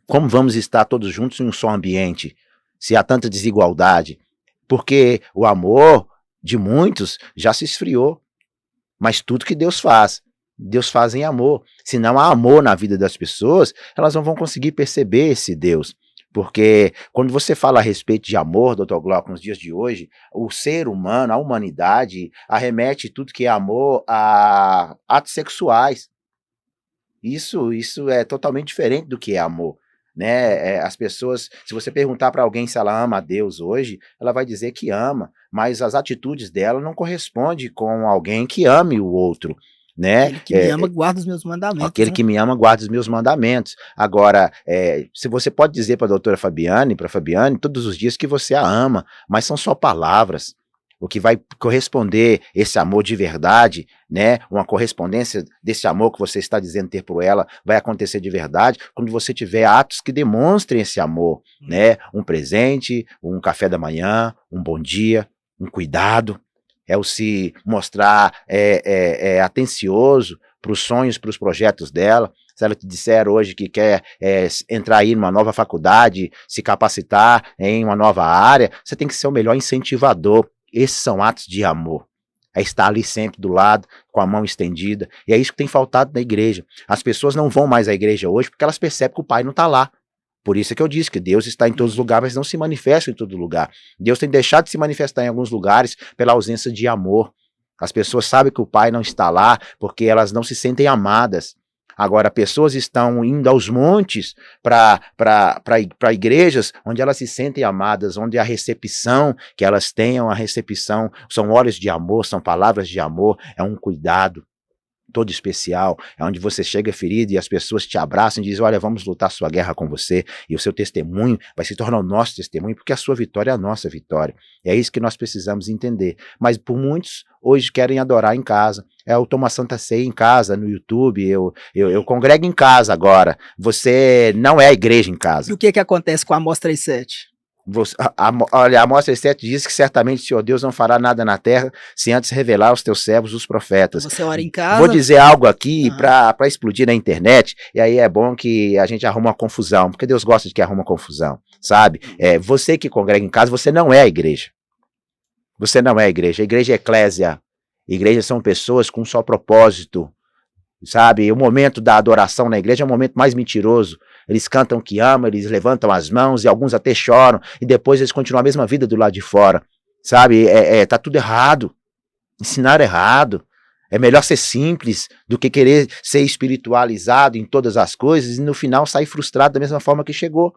Como vamos estar todos juntos em um só ambiente, se há tanta desigualdade? Porque o amor de muitos já se esfriou, mas tudo que Deus faz em amor. Se não há amor na vida das pessoas, elas não vão conseguir perceber esse Deus. Porque quando você fala a respeito de amor, Dr. Glauco, nos dias de hoje, o ser humano, a humanidade, arremete tudo que é amor a atos sexuais. Isso é totalmente diferente do que é amor. Né? As pessoas, se você perguntar para alguém se ela ama a Deus hoje, ela vai dizer que ama, mas as atitudes dela não correspondem com alguém que ame o outro. Né? Aquele que me ama guarda os meus mandamentos. Aquele que me ama guarda os meus mandamentos. Agora, se você pode dizer para a doutora Fabiane, todos os dias que você a ama, mas são só palavras. O que vai corresponder esse amor de verdade, né? Uma correspondência desse amor que você está dizendo ter por ela, vai acontecer de verdade quando você tiver atos que demonstrem esse amor, né? Um presente, um café da manhã, um bom dia, um cuidado. É o se mostrar atencioso para os sonhos, para os projetos dela. Se ela te disser hoje que quer entrar aí numa nova faculdade, se capacitar em uma nova área, você tem que ser o melhor incentivador. Esses são atos de amor. É estar ali sempre do lado, com a mão estendida. E é isso que tem faltado na igreja. As pessoas não vão mais à igreja hoje porque elas percebem que o Pai não está lá. Por isso é que eu disse que Deus está em todos os lugares, mas não se manifesta em todo lugar. Deus tem deixado de se manifestar em alguns lugares pela ausência de amor. As pessoas sabem que o Pai não está lá porque elas não se sentem amadas. Agora, pessoas estão indo aos montes para igrejas onde elas se sentem amadas, onde a recepção que elas tenham, a recepção, são olhos de amor, são palavras de amor, é um cuidado todo especial, é onde você chega ferido e as pessoas te abraçam e dizem, olha, vamos lutar sua guerra com você, e o seu testemunho vai se tornar o nosso testemunho, porque a sua vitória é a nossa vitória. É isso que nós precisamos entender. Mas por muitos, hoje querem adorar em casa. Eu tomo a Santa Ceia em casa, no YouTube, eu congrego em casa agora. Você não é a igreja em casa. E o que acontece com a Amós 3:7? Olha, Amós 3:7 diz que certamente o Senhor Deus não fará nada na terra sem antes revelar aos teus servos os profetas. Você ora em casa? Vou dizer algo aqui para explodir na internet, e aí é bom que a gente arruma uma confusão, porque Deus gosta de que arruma confusão, sabe? Você que congrega em casa, você não é a igreja. Você não é a igreja. A igreja é eclésia. Igrejas são pessoas com um só propósito, sabe? O momento da adoração na igreja é o momento mais mentiroso. Eles cantam que amam, eles levantam as mãos e alguns até choram, e depois eles continuam a mesma vida do lado de fora, sabe? Tá tudo errado. Ensinar errado. É melhor ser simples do que querer ser espiritualizado em todas as coisas e no final sair frustrado da mesma forma que chegou.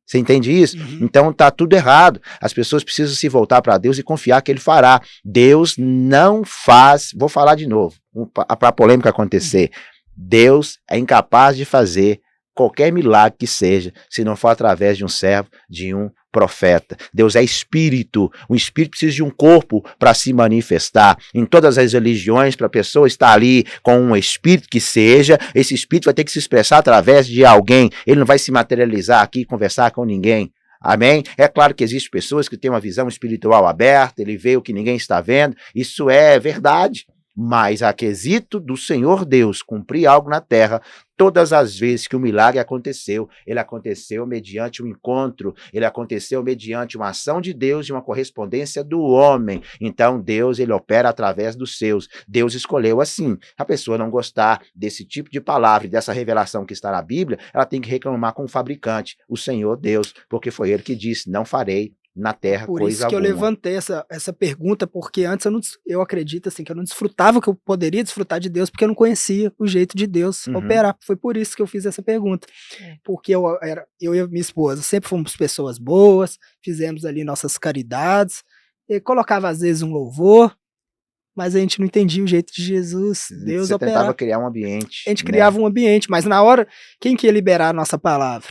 Você entende isso? Uhum. Então tá tudo errado. As pessoas precisam se voltar para Deus e confiar que Ele fará. Deus não faz, vou falar de novo, para a polêmica acontecer. Deus é incapaz de fazer qualquer milagre que seja, se não for através de um servo, de um profeta. Deus é espírito. O espírito precisa de um corpo para se manifestar. Em todas as religiões, para a pessoa estar ali com um espírito que seja, esse espírito vai ter que se expressar através de alguém. Ele não vai se materializar aqui e conversar com ninguém. Amém? É claro que existem pessoas que têm uma visão espiritual aberta, ele vê o que ninguém está vendo. Isso é verdade. Mas a quesito do Senhor Deus cumprir algo na terra, todas as vezes que o milagre aconteceu, ele aconteceu mediante um encontro, ele aconteceu mediante uma ação de Deus e uma correspondência do homem. Então Deus, ele opera através dos seus. Deus escolheu assim. A pessoa não gostar desse tipo de palavra e dessa revelação que está na Bíblia, ela tem que reclamar com o fabricante, o Senhor Deus, porque foi ele que disse, não farei na terra Por coisa isso que alguma. eu levantei essa pergunta, porque antes eu acredito assim, que eu não desfrutava, que eu poderia desfrutar de Deus, porque eu não conhecia o jeito de Deus operar. Foi por isso que eu fiz essa pergunta. Porque eu e minha esposa sempre fomos pessoas boas, fizemos ali nossas caridades, e colocava às vezes um louvor, mas a gente não entendia o jeito de Jesus, Deus Você operar. tentava criar um ambiente. A gente criava um ambiente, mas na hora, quem que ia liberar a nossa palavra?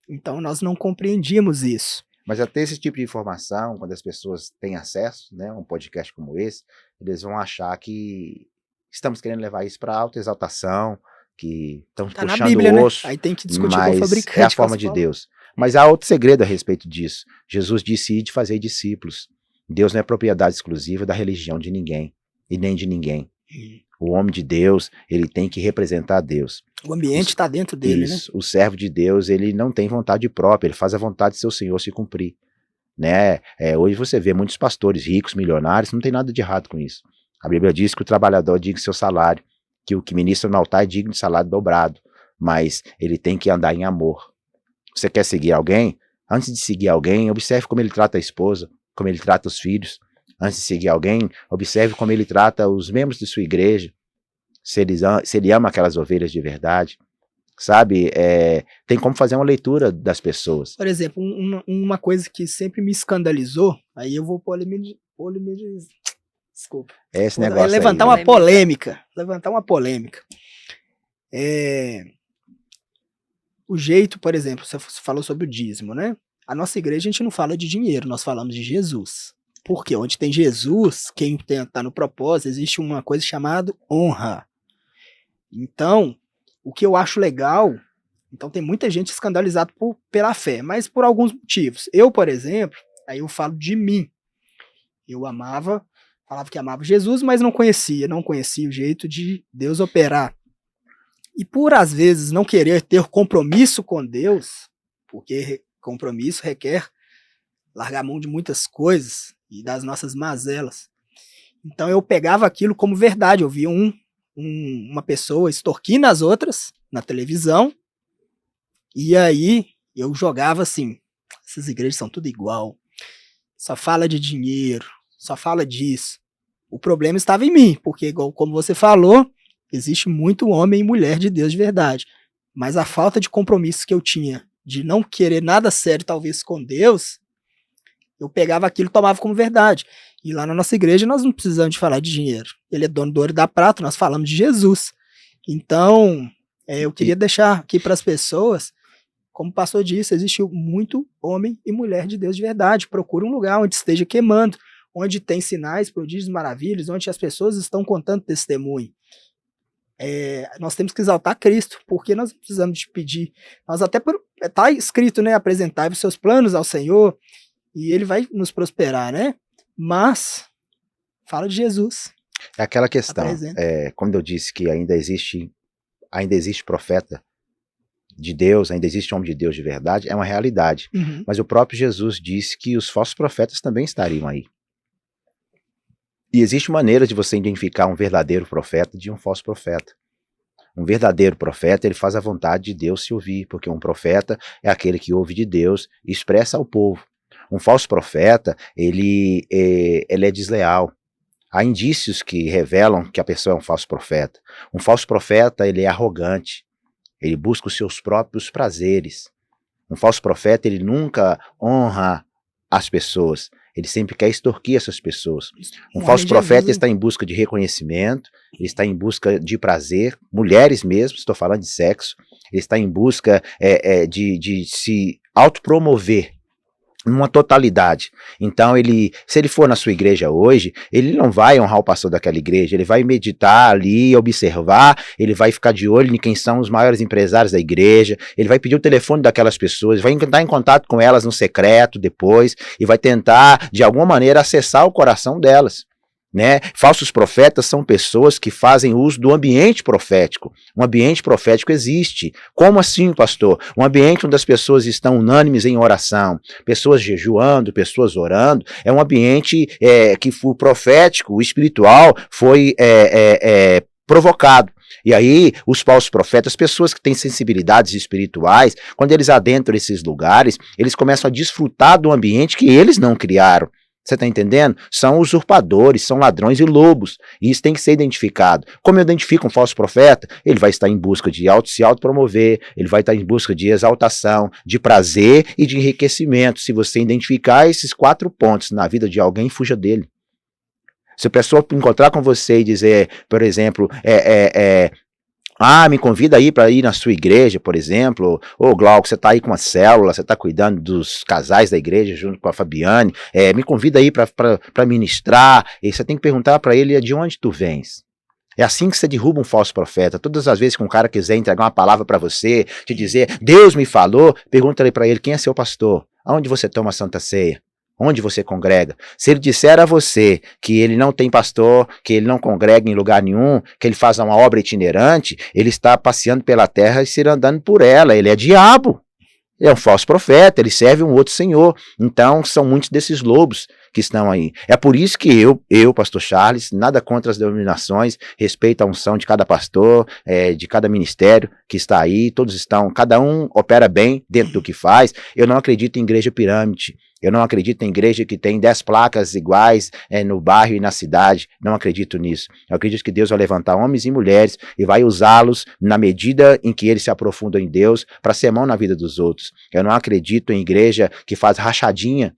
Então nós não compreendíamos isso. Mas até esse tipo de informação, quando as pessoas têm acesso, né, a um podcast como esse, eles vão achar que estamos querendo levar isso para autoexaltação, que estamos Tá na puxando Bíblia, o osso, né? Aí tem que discutir com o mas fabricante. é a forma de Deus. Mas há outro segredo a respeito disso. Jesus disse ir de fazer discípulos. Deus não é propriedade exclusiva da religião de ninguém, e nem de ninguém. O homem de Deus, ele tem que representar Deus. O ambiente está dentro dele, Isso, né? O servo de Deus, ele não tem vontade própria, ele faz a vontade de seu Senhor se cumprir. Né? Hoje você vê muitos pastores ricos, milionários, não tem nada de errado com isso. A Bíblia diz que o trabalhador é digno de seu salário, que o que ministra no altar é digno de salário dobrado, mas ele tem que andar em amor. Você quer seguir alguém? Antes de seguir alguém, observe como ele trata a esposa, como ele trata os filhos. Antes de seguir alguém, observe como ele trata os membros de sua igreja, se ele ama aquelas ovelhas de verdade, sabe? Tem como fazer uma leitura das pessoas. Por exemplo, uma coisa que sempre me escandalizou, aí eu vou polemizar. Desculpa. Esse negócio levantar aí, uma polêmica. Levantar uma polêmica. O jeito, por exemplo, você falou sobre o dízimo, né? A nossa igreja, a gente não fala de dinheiro, nós falamos de Jesus. Porque onde tem Jesus, quem está no propósito, existe uma coisa chamada honra. Então, o que eu acho legal, então tem muita gente escandalizada pela fé, mas por alguns motivos. Eu, por exemplo, aí eu falo de mim. Eu falava que amava Jesus, mas não conhecia o jeito de Deus operar. E por, às vezes, não querer ter compromisso com Deus, porque compromisso requer largar a mão de muitas coisas e das nossas mazelas. Então eu pegava aquilo como verdade. Eu via uma pessoa extorquindo as outras na televisão, e aí eu jogava assim, essas igrejas são tudo igual, só fala de dinheiro, só fala disso. O problema estava em mim, porque igual como você falou, existe muito homem e mulher de Deus de verdade, mas a falta de compromisso que eu tinha, de não querer nada sério talvez com Deus, eu pegava aquilo e tomava como verdade. E lá na nossa igreja nós não precisamos de falar de dinheiro. Ele é dono do ouro e da prata, nós falamos de Jesus. Então, eu queria deixar aqui para as pessoas, como o pastor disse, existe muito homem e mulher de Deus de verdade. Procure um lugar onde esteja queimando, onde tem sinais, prodígios, maravilhas, onde as pessoas estão contando testemunho. Nós temos que exaltar Cristo, porque nós precisamos de pedir. Nós até está escrito, né? Apresentai os seus planos ao Senhor, e ele vai nos prosperar, né? Mas fala de Jesus. É aquela questão, quando eu disse que ainda existe profeta de Deus, ainda existe homem de Deus de verdade, é uma realidade. Uhum. Mas o próprio Jesus disse que os falsos profetas também estariam aí. E existe maneira de você identificar um verdadeiro profeta de um falso profeta. Um verdadeiro profeta, ele faz a vontade de Deus se ouvir, porque um profeta é aquele que ouve de Deus e expressa ao povo. Um falso profeta, ele é desleal. Há indícios que revelam que a pessoa é um falso profeta. Um falso profeta, ele é arrogante. Ele busca os seus próprios prazeres. Um falso profeta, ele nunca honra as pessoas. Ele sempre quer extorquir essas pessoas. Um falso profeta está em busca de reconhecimento, ele está em busca de prazer, mulheres mesmo, estou falando de sexo, ele está em busca de se autopromover numa totalidade. Então, se ele for na sua igreja hoje, ele não vai honrar o pastor daquela igreja, ele vai meditar ali, observar, ele vai ficar de olho em quem são os maiores empresários da igreja, ele vai pedir o telefone daquelas pessoas, vai entrar em contato com elas no secreto depois, e vai tentar, de alguma maneira, acessar o coração delas. Né? Falsos profetas são pessoas que fazem uso do ambiente profético. Um ambiente profético existe. Como assim, pastor? Um ambiente onde as pessoas estão unânimes em oração, pessoas jejuando, pessoas orando, é um ambiente que o profético, o espiritual, foi provocado. E aí, os falsos profetas, pessoas que têm sensibilidades espirituais, quando eles adentram esses lugares, eles começam a desfrutar do ambiente que eles não criaram. Você está entendendo? São usurpadores, são ladrões e lobos. E isso tem que ser identificado. Como eu identifico um falso profeta? Ele vai estar em busca de se autopromover, ele vai estar em busca de exaltação, de prazer e de enriquecimento. Se você identificar esses 4 pontos na vida de alguém, fuja dele. Se a pessoa encontrar com você e dizer, por exemplo, me convida aí para ir na sua igreja, por exemplo. Ô, Glauco, você está aí com uma célula, você está cuidando dos casais da igreja junto com a Fabiane. Me convida aí para ministrar. E você tem que perguntar para ele de onde tu vens. É assim que você derruba um falso profeta. Todas as vezes que um cara quiser entregar uma palavra para você, te dizer, Deus me falou, pergunta para ele, quem é seu pastor? Aonde você toma a Santa Ceia? Onde você congrega? Se ele disser a você que ele não tem pastor, que ele não congrega em lugar nenhum, que ele faz uma obra itinerante, ele está passeando pela terra e se andando por ela. Ele é diabo. É um falso profeta, ele serve um outro senhor. Então, são muitos desses lobos que estão aí. É por isso que eu, pastor Charles, nada contra as denominações, respeito a unção de cada pastor, de cada ministério que está aí, cada um opera bem dentro do que faz. Eu não acredito em igreja pirâmide. Eu não acredito em igreja que tem 10 placas iguais no bairro e na cidade. Não acredito nisso. Eu acredito que Deus vai levantar homens e mulheres e vai usá-los na medida em que eles se aprofundam em Deus para ser mão na vida dos outros. Eu não acredito em igreja que faz rachadinha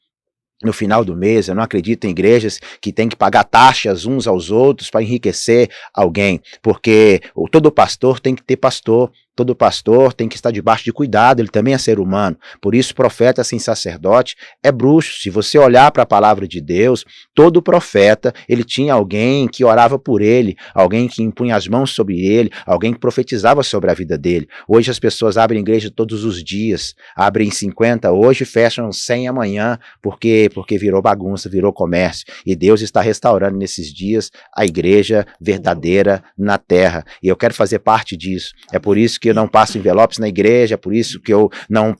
no final do mês. Eu não acredito em igrejas que têm que pagar taxas uns aos outros para enriquecer alguém, porque todo pastor tem que ter pastor. Todo pastor tem que estar debaixo de cuidado, ele também é ser humano. Por isso, profeta sem sacerdote é bruxo. Se você olhar para a palavra de Deus, todo profeta, ele tinha alguém que orava por ele, alguém que impunha as mãos sobre ele, alguém que profetizava sobre a vida dele. Hoje as pessoas abrem igreja todos os dias, abrem 50 hoje, fecham 100 amanhã, porque virou bagunça, virou comércio. E Deus está restaurando nesses dias a igreja verdadeira na terra. E eu quero fazer parte disso. É por isso que eu não passo envelopes na igreja, por isso que eu não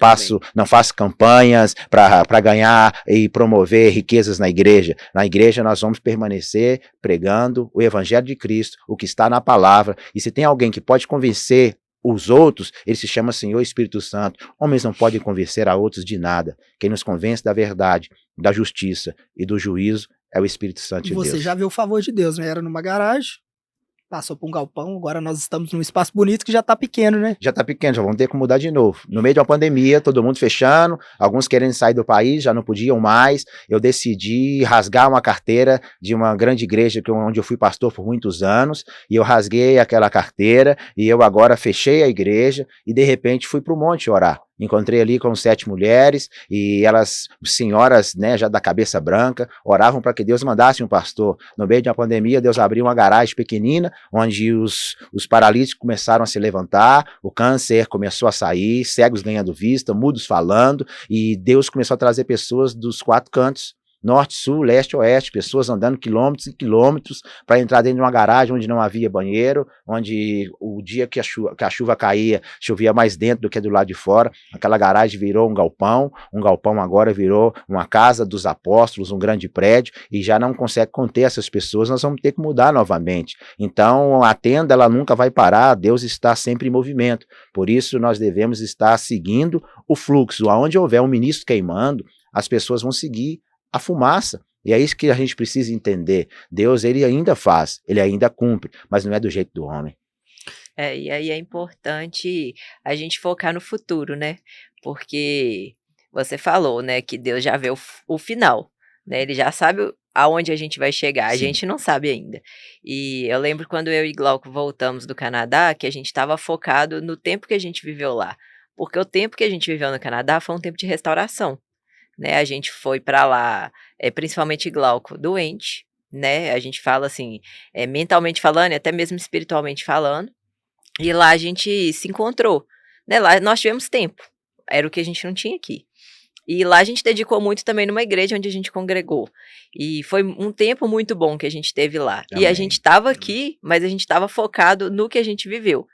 faço campanhas para ganhar e promover riquezas na igreja. Na igreja nós vamos permanecer pregando o evangelho de Cristo, o que está na palavra, e se tem alguém que pode convencer os outros, ele se chama Senhor Espírito Santo. Homens não podem convencer a outros de nada. Quem nos convence da verdade, da justiça e do juízo é o Espírito Santo de Deus. Você já viu o favor de Deus, né? Era numa garagem, passou por um galpão, agora nós estamos num espaço bonito que já tá pequeno, né? Já tá pequeno, já vamos ter que mudar de novo. No meio de uma pandemia, todo mundo fechando, alguns querendo sair do país, já não podiam mais. Eu decidi rasgar uma carteira de uma grande igreja onde eu fui pastor por muitos anos, e eu rasguei aquela carteira, e eu agora fechei a igreja, e de repente fui pro monte orar. Encontrei ali com 7 mulheres, e elas, senhoras, né, já da cabeça branca, oravam para que Deus mandasse um pastor. No meio de uma pandemia, Deus abriu uma garagem pequenina, onde os paralíticos começaram a se levantar, o câncer começou a sair, cegos ganhando vista, mudos falando, e Deus começou a trazer pessoas dos 4 cantos. norte, sul, leste, oeste, pessoas andando quilômetros e quilômetros para entrar dentro de uma garagem onde não havia banheiro, onde o dia que a chuva caía, chovia mais dentro do que do lado de fora. Aquela garagem virou um galpão agora virou uma casa dos apóstolos, um grande prédio, e já não consegue conter essas pessoas, nós vamos ter que mudar novamente. Então, a tenda, ela nunca vai parar, Deus está sempre em movimento. Por isso, nós devemos estar seguindo o fluxo. Aonde houver um ministro queimando, as pessoas vão seguir a fumaça. E é isso que a gente precisa entender. Deus, ele ainda faz, ele ainda cumpre, mas não é do jeito do homem. E aí é importante a gente focar no futuro, né? Porque você falou, né, que Deus já vê o final, né? Ele já sabe aonde a gente vai chegar, a Sim. gente não sabe ainda. E eu lembro quando eu e Glauco voltamos do Canadá, que a gente estava focado no tempo que a gente viveu lá. Porque o tempo que a gente viveu no Canadá foi um tempo de restauração, né? A gente foi para lá, principalmente Glauco, doente, né? A gente fala assim, mentalmente falando e até mesmo espiritualmente falando. E lá a gente se encontrou, né? Lá nós tivemos tempo, era o que a gente não tinha aqui. E lá a gente dedicou muito também numa igreja onde a gente congregou. E foi um tempo muito bom que a gente teve lá. E a Amém. gente estava aqui, mas a gente estava focado no que a gente viveu.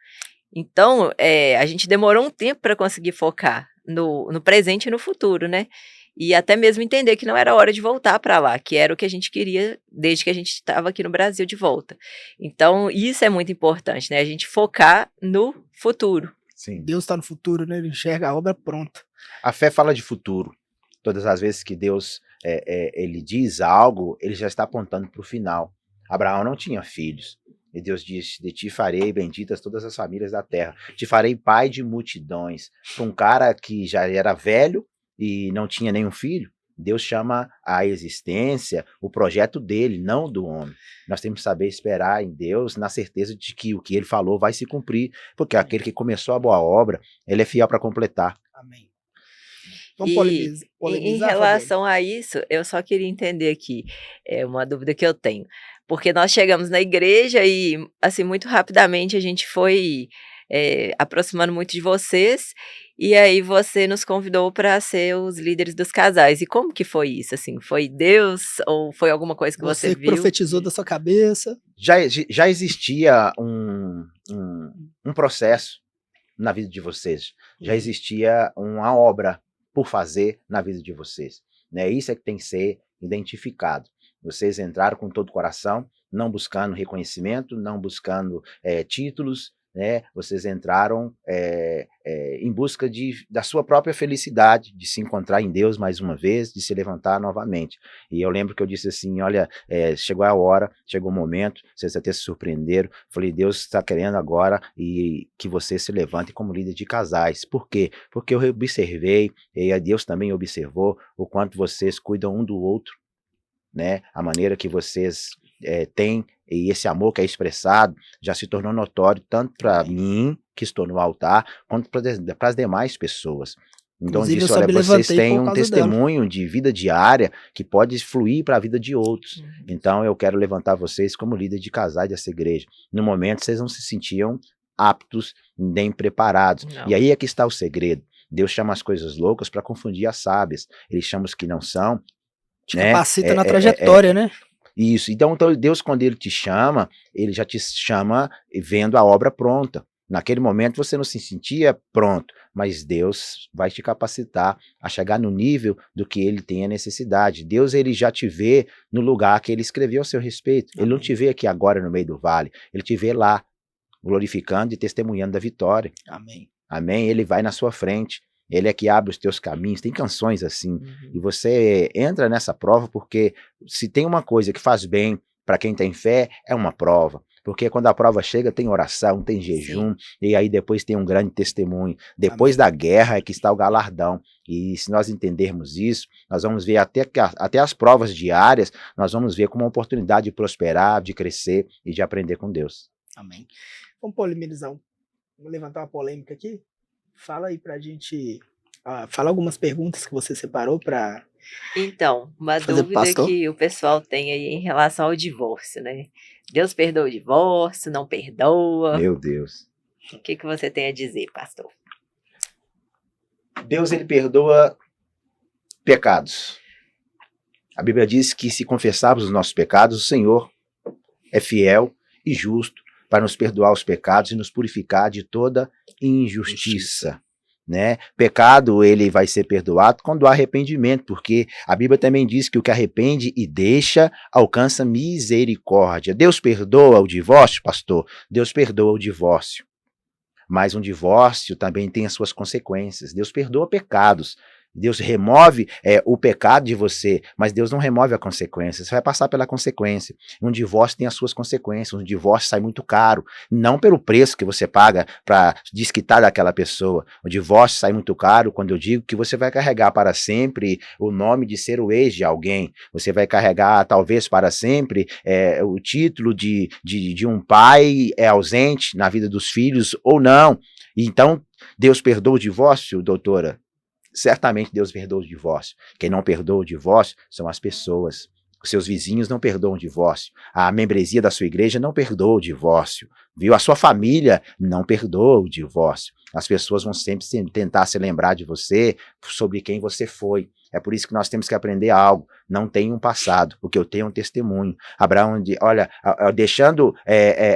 Então, a gente demorou um tempo para conseguir focar no presente e no futuro, né? E até mesmo entender que não era hora de voltar para lá, que era o que a gente queria desde que a gente estava aqui no Brasil de volta. Então, isso é muito importante, né? A gente focar no futuro. Sim. Deus está no futuro, né? Ele enxerga a obra pronta. A fé fala de futuro. Todas as vezes que Deus ele diz algo, ele já está apontando para o final. Abraão não tinha filhos. E Deus disse, de ti farei benditas todas as famílias da terra. Te farei pai de multidões. Para um cara que já era velho e não tinha nenhum filho, Deus chama à existência o projeto dele, não do homem. Nós temos que saber esperar em Deus na certeza de que o que ele falou vai se cumprir, porque aquele que começou a boa obra, ele é fiel para completar. Amém. Vamos polemizar, Em relação a isso, eu só queria entender aqui, uma dúvida que eu tenho. Porque nós chegamos na igreja e, assim, muito rapidamente a gente foi aproximando muito de vocês, e aí você nos convidou para ser os líderes dos casais. E como que foi isso? Assim, foi Deus ou foi alguma coisa que você viu? Profetizou da sua cabeça? Já existia um processo na vida de vocês. Já existia uma obra por fazer na vida de vocês. Né? Isso é que tem que ser identificado. Vocês entraram com todo o coração, não buscando reconhecimento, não buscando títulos, né? Vocês entraram em busca da sua própria felicidade, de se encontrar em Deus mais uma vez, de se levantar novamente. E eu lembro que eu disse assim, olha, chegou a hora, chegou o momento, vocês até se surpreenderam, falei, Deus está querendo agora e que vocês se levantem como líder de casais. Por quê? Porque eu observei, e a Deus também observou, o quanto vocês cuidam um do outro, né? A maneira que vocês têm, e esse amor que é expressado já se tornou notório tanto para mim, que estou no altar, quanto para as demais pessoas. Então, Inclusive, disse, olha, vocês têm um testemunho de vida diária que pode fluir para a vida de outros. Então, eu quero levantar vocês como líder de casais dessa igreja. No momento, vocês não se sentiam aptos nem preparados. Não. E aí é que está o segredo. Deus chama as coisas loucas para confundir as sábias. Ele chama os que não são. Te capacita na trajetória, né? Isso. Então, Deus, quando ele te chama, ele já te chama vendo a obra pronta. Naquele momento você não se sentia pronto, mas Deus vai te capacitar a chegar no nível do que ele tem a necessidade. Deus, ele já te vê no lugar que ele escreveu a seu respeito. Ele não te vê aqui agora no meio do vale, ele te vê lá, glorificando e testemunhando da vitória. Amém. Amém? Ele vai na sua frente. Ele é que abre os teus caminhos, tem canções assim, e você entra nessa prova porque se tem uma coisa que faz bem para quem tem fé, é uma prova, porque quando a prova chega tem oração, tem jejum, e aí depois tem um grande testemunho, depois da guerra é que está o galardão, e se nós entendermos isso, nós vamos ver até as provas diárias, nós vamos ver como uma oportunidade de prosperar, de crescer e de aprender com Deus. Amém. Vamos polemizar, vamos levantar uma polêmica aqui? Fala aí pra gente, fala algumas perguntas que você separou pra... Então, uma fazer dúvida pastor? que o pessoal tem aí em relação ao divórcio, né? Deus perdoa o divórcio, não perdoa? Meu Deus. O que você tem a dizer, pastor? Deus, ele perdoa pecados. A Bíblia diz que se confessarmos os nossos pecados, o Senhor é fiel e justo para nos perdoar os pecados e nos purificar de toda injustiça. Né? Pecado, ele vai ser perdoado quando há arrependimento, porque a Bíblia também diz que o que arrepende e deixa alcança misericórdia. Deus perdoa o divórcio, pastor? Deus perdoa o divórcio. Mas um divórcio também tem as suas consequências. Deus perdoa pecados. Deus remove o pecado de você, mas Deus não remove a consequência. Você vai passar pela consequência. Um divórcio tem as suas consequências. Um divórcio sai muito caro. Não pelo preço que você paga para desquitar daquela pessoa. O divórcio sai muito caro quando eu digo que você vai carregar para sempre o nome de ser o ex de alguém. Você vai carregar, talvez, para sempre o título de um pai ausente na vida dos filhos ou não. Então, Deus perdoa o divórcio, doutora? Certamente Deus perdoa o divórcio. Quem não perdoa o divórcio são as pessoas. Os seus vizinhos não perdoam o divórcio. A membresia da sua igreja não perdoa o divórcio. Viu? A sua família não perdoa o divórcio. As pessoas vão sempre tentar se lembrar de você, sobre quem você foi. É por isso que nós temos que aprender algo. Não tem um passado, o que eu tenho é um testemunho. Abraão, olha, deixando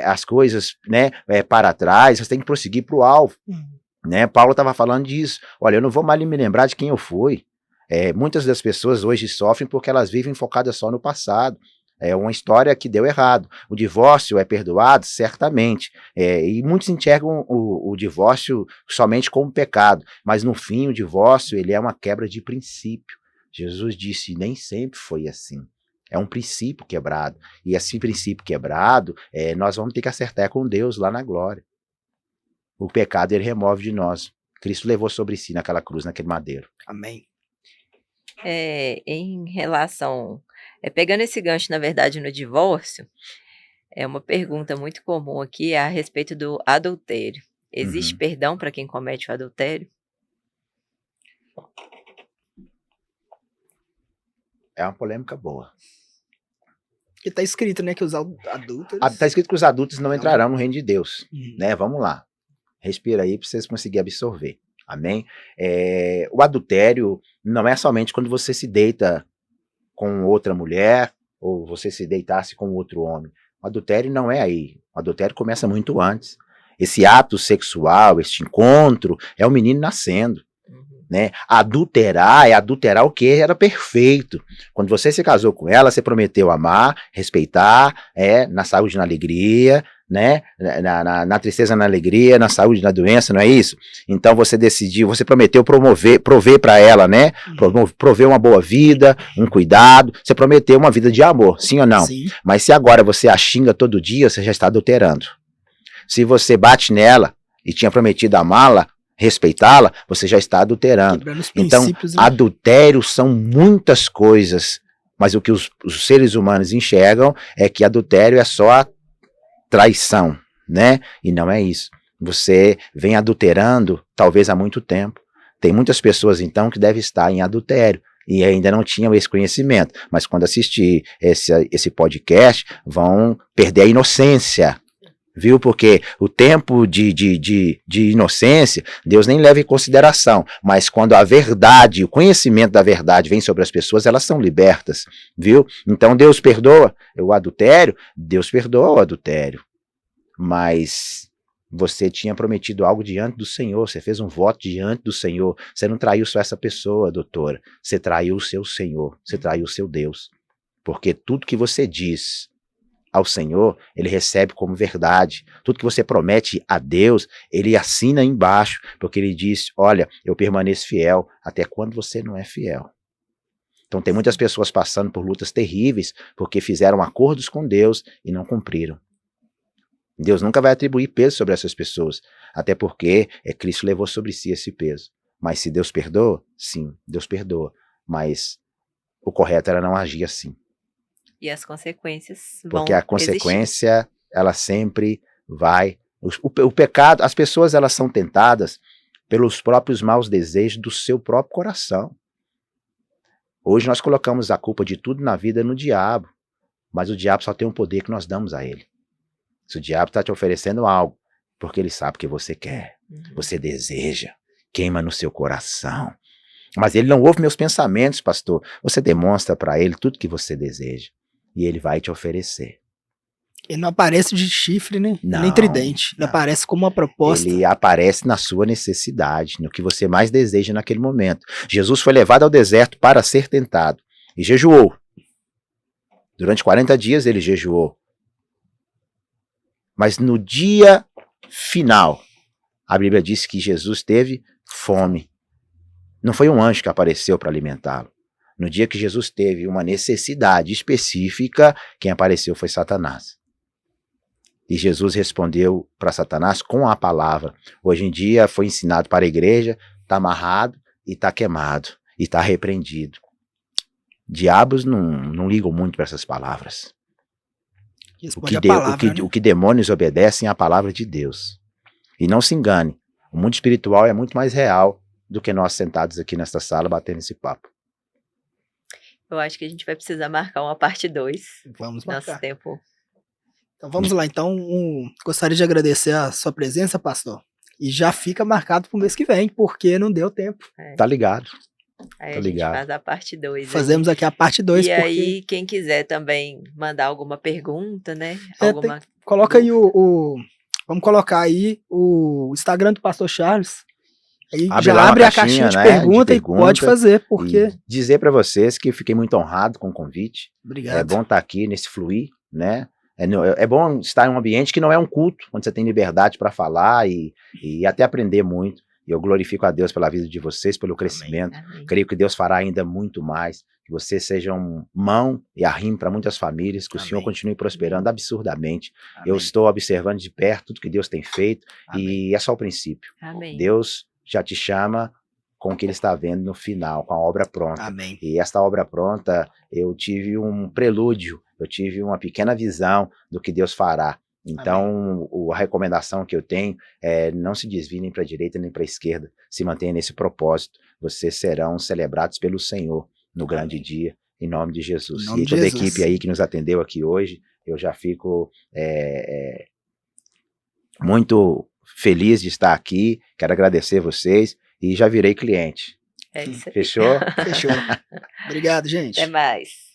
as coisas, né, para trás, você tem que prosseguir para o alvo. Né? Paulo estava falando disso. Olha, eu não vou mais me lembrar de quem eu fui. Muitas das pessoas hoje sofrem porque elas vivem focadas só no passado. É uma história que deu errado. O divórcio é perdoado? Certamente. E muitos enxergam o divórcio somente como pecado. Mas no fim, o divórcio ele é uma quebra de princípio. Jesus disse, nem sempre foi assim. É um princípio quebrado. E esse princípio quebrado, nós vamos ter que acertar com Deus lá na glória. O pecado ele remove de nós. Cristo levou sobre si naquela cruz, naquele madeiro. Amém. Em relação, pegando esse gancho, na verdade, no divórcio, uma pergunta muito comum aqui a respeito do adultério. Existe perdão para quem comete o adultério? É uma polêmica boa. Porque tá escrito, né, que os adultos... Está escrito que os adultos não entrarão no reino de Deus. Né? Vamos lá. Respira aí para vocês conseguirem absorver. Amém? O adultério não é somente quando você se deita com outra mulher ou você se deitasse com outro homem. O adultério não é aí. O adultério começa muito antes. Esse ato sexual, este encontro, é o menino nascendo. Né? Adulterar é adulterar o que era perfeito. Quando você se casou com ela, você prometeu amar, respeitar, na saúde e na alegria, né? Na tristeza, na alegria, na saúde, na doença, não é isso? Então você decidiu, você prometeu prover para ela, né? Prover uma boa vida, um cuidado, você prometeu uma vida de amor, sim ou não? Sim. Mas se agora você a xinga todo dia, você já está adulterando. Se você bate nela e tinha prometido amá-la, respeitá-la, você já está adulterando. Então, adultério são muitas coisas, mas o que os seres humanos enxergam é que adultério é só a traição, né? E não é isso. Você vem adulterando, talvez há muito tempo. Tem muitas pessoas, então, que devem estar em adultério e ainda não tinham esse conhecimento, mas quando assistir esse podcast, vão perder a inocência. Viu? Porque o tempo de inocência, Deus nem leva em consideração, mas quando a verdade, o conhecimento da verdade vem sobre as pessoas, elas são libertas, viu? Então Deus perdoa o adultério, Deus perdoa o adultério, mas você tinha prometido algo diante do Senhor, você fez um voto diante do Senhor, você não traiu só essa pessoa, doutora, você traiu o seu Senhor, você traiu o seu Deus, porque tudo que você diz ao Senhor, ele recebe como verdade. Tudo que você promete a Deus, ele assina embaixo, porque ele diz, olha, eu permaneço fiel até quando você não é fiel. Então tem muitas pessoas passando por lutas terríveis, porque fizeram acordos com Deus e não cumpriram. Deus nunca vai atribuir peso sobre essas pessoas, até porque Cristo levou sobre si esse peso. Mas se Deus perdoa, sim, Deus perdoa, mas o correto era não agir assim. E as consequências vão Porque a consequência, ela sempre vai... O pecado, as pessoas elas são tentadas pelos próprios maus desejos do seu próprio coração. Hoje nós colocamos a culpa de tudo na vida no diabo, mas o diabo só tem um poder que nós damos a ele. Se o diabo está te oferecendo algo, porque ele sabe que você quer, você deseja, queima no seu coração. Mas ele não ouve meus pensamentos, pastor. Você demonstra para ele tudo que você deseja. E ele vai te oferecer. Ele não aparece de chifre, né? Não, Nem tridente. Ele não. aparece como uma proposta. Ele aparece na sua necessidade, no que você mais deseja naquele momento. Jesus foi levado ao deserto para ser tentado e jejuou. Durante 40 dias ele jejuou. Mas no dia final, a Bíblia diz que Jesus teve fome. Não foi um anjo que apareceu para alimentá-lo. No dia que Jesus teve uma necessidade específica, quem apareceu foi Satanás. E Jesus respondeu para Satanás com a palavra. Hoje em dia foi ensinado para a igreja, está amarrado e está queimado, e está repreendido. Diabos não ligam muito para essas palavras. O que demônios obedecem é a palavra de Deus. E não se engane, o mundo espiritual é muito mais real do que nós sentados aqui nesta sala batendo esse papo. Eu acho que a gente vai precisar marcar uma parte 2. Vamos marcar. Nosso tempo. Então vamos lá. Então, gostaria de agradecer a sua presença, pastor. E já fica marcado para o mês que vem, porque não deu tempo. Tá ligado. Aí Tá a gente ligado. faz a parte 2. Fazemos aqui a parte 2. E aí, quem quiser também mandar alguma pergunta, né? Coloca aí vamos colocar aí o Instagram do pastor Charles. Aí já abre a caixinha de, pergunta, e pode fazer, porque... E dizer para vocês que eu fiquei muito honrado com o convite. Obrigado. É bom estar aqui nesse fluir, né? É bom estar em um ambiente que não é um culto, onde você tem liberdade para falar e até aprender muito. E eu glorifico a Deus pela vida de vocês, pelo crescimento. Amém. Creio que Deus fará ainda muito mais. Que vocês sejam mão e arrimo para muitas famílias, que o Senhor continue prosperando absurdamente. Amém. Eu estou observando de perto tudo que Deus tem feito. Amém. E é só o princípio. Amém. Deus já te chama com o que ele está vendo no final, com a obra pronta. Amém. E esta obra pronta, eu tive um prelúdio, eu tive uma pequena visão do que Deus fará. Então, a recomendação que eu tenho é não se desviem nem para a direita nem para a esquerda, se mantenha nesse propósito. Vocês serão celebrados pelo Senhor no grande dia, em nome de Jesus. E toda a equipe aí que nos atendeu aqui hoje, eu já fico muito feliz de estar aqui, quero agradecer vocês e já virei cliente. É isso aí. Fechou? Fechou. Obrigado, gente. Até mais.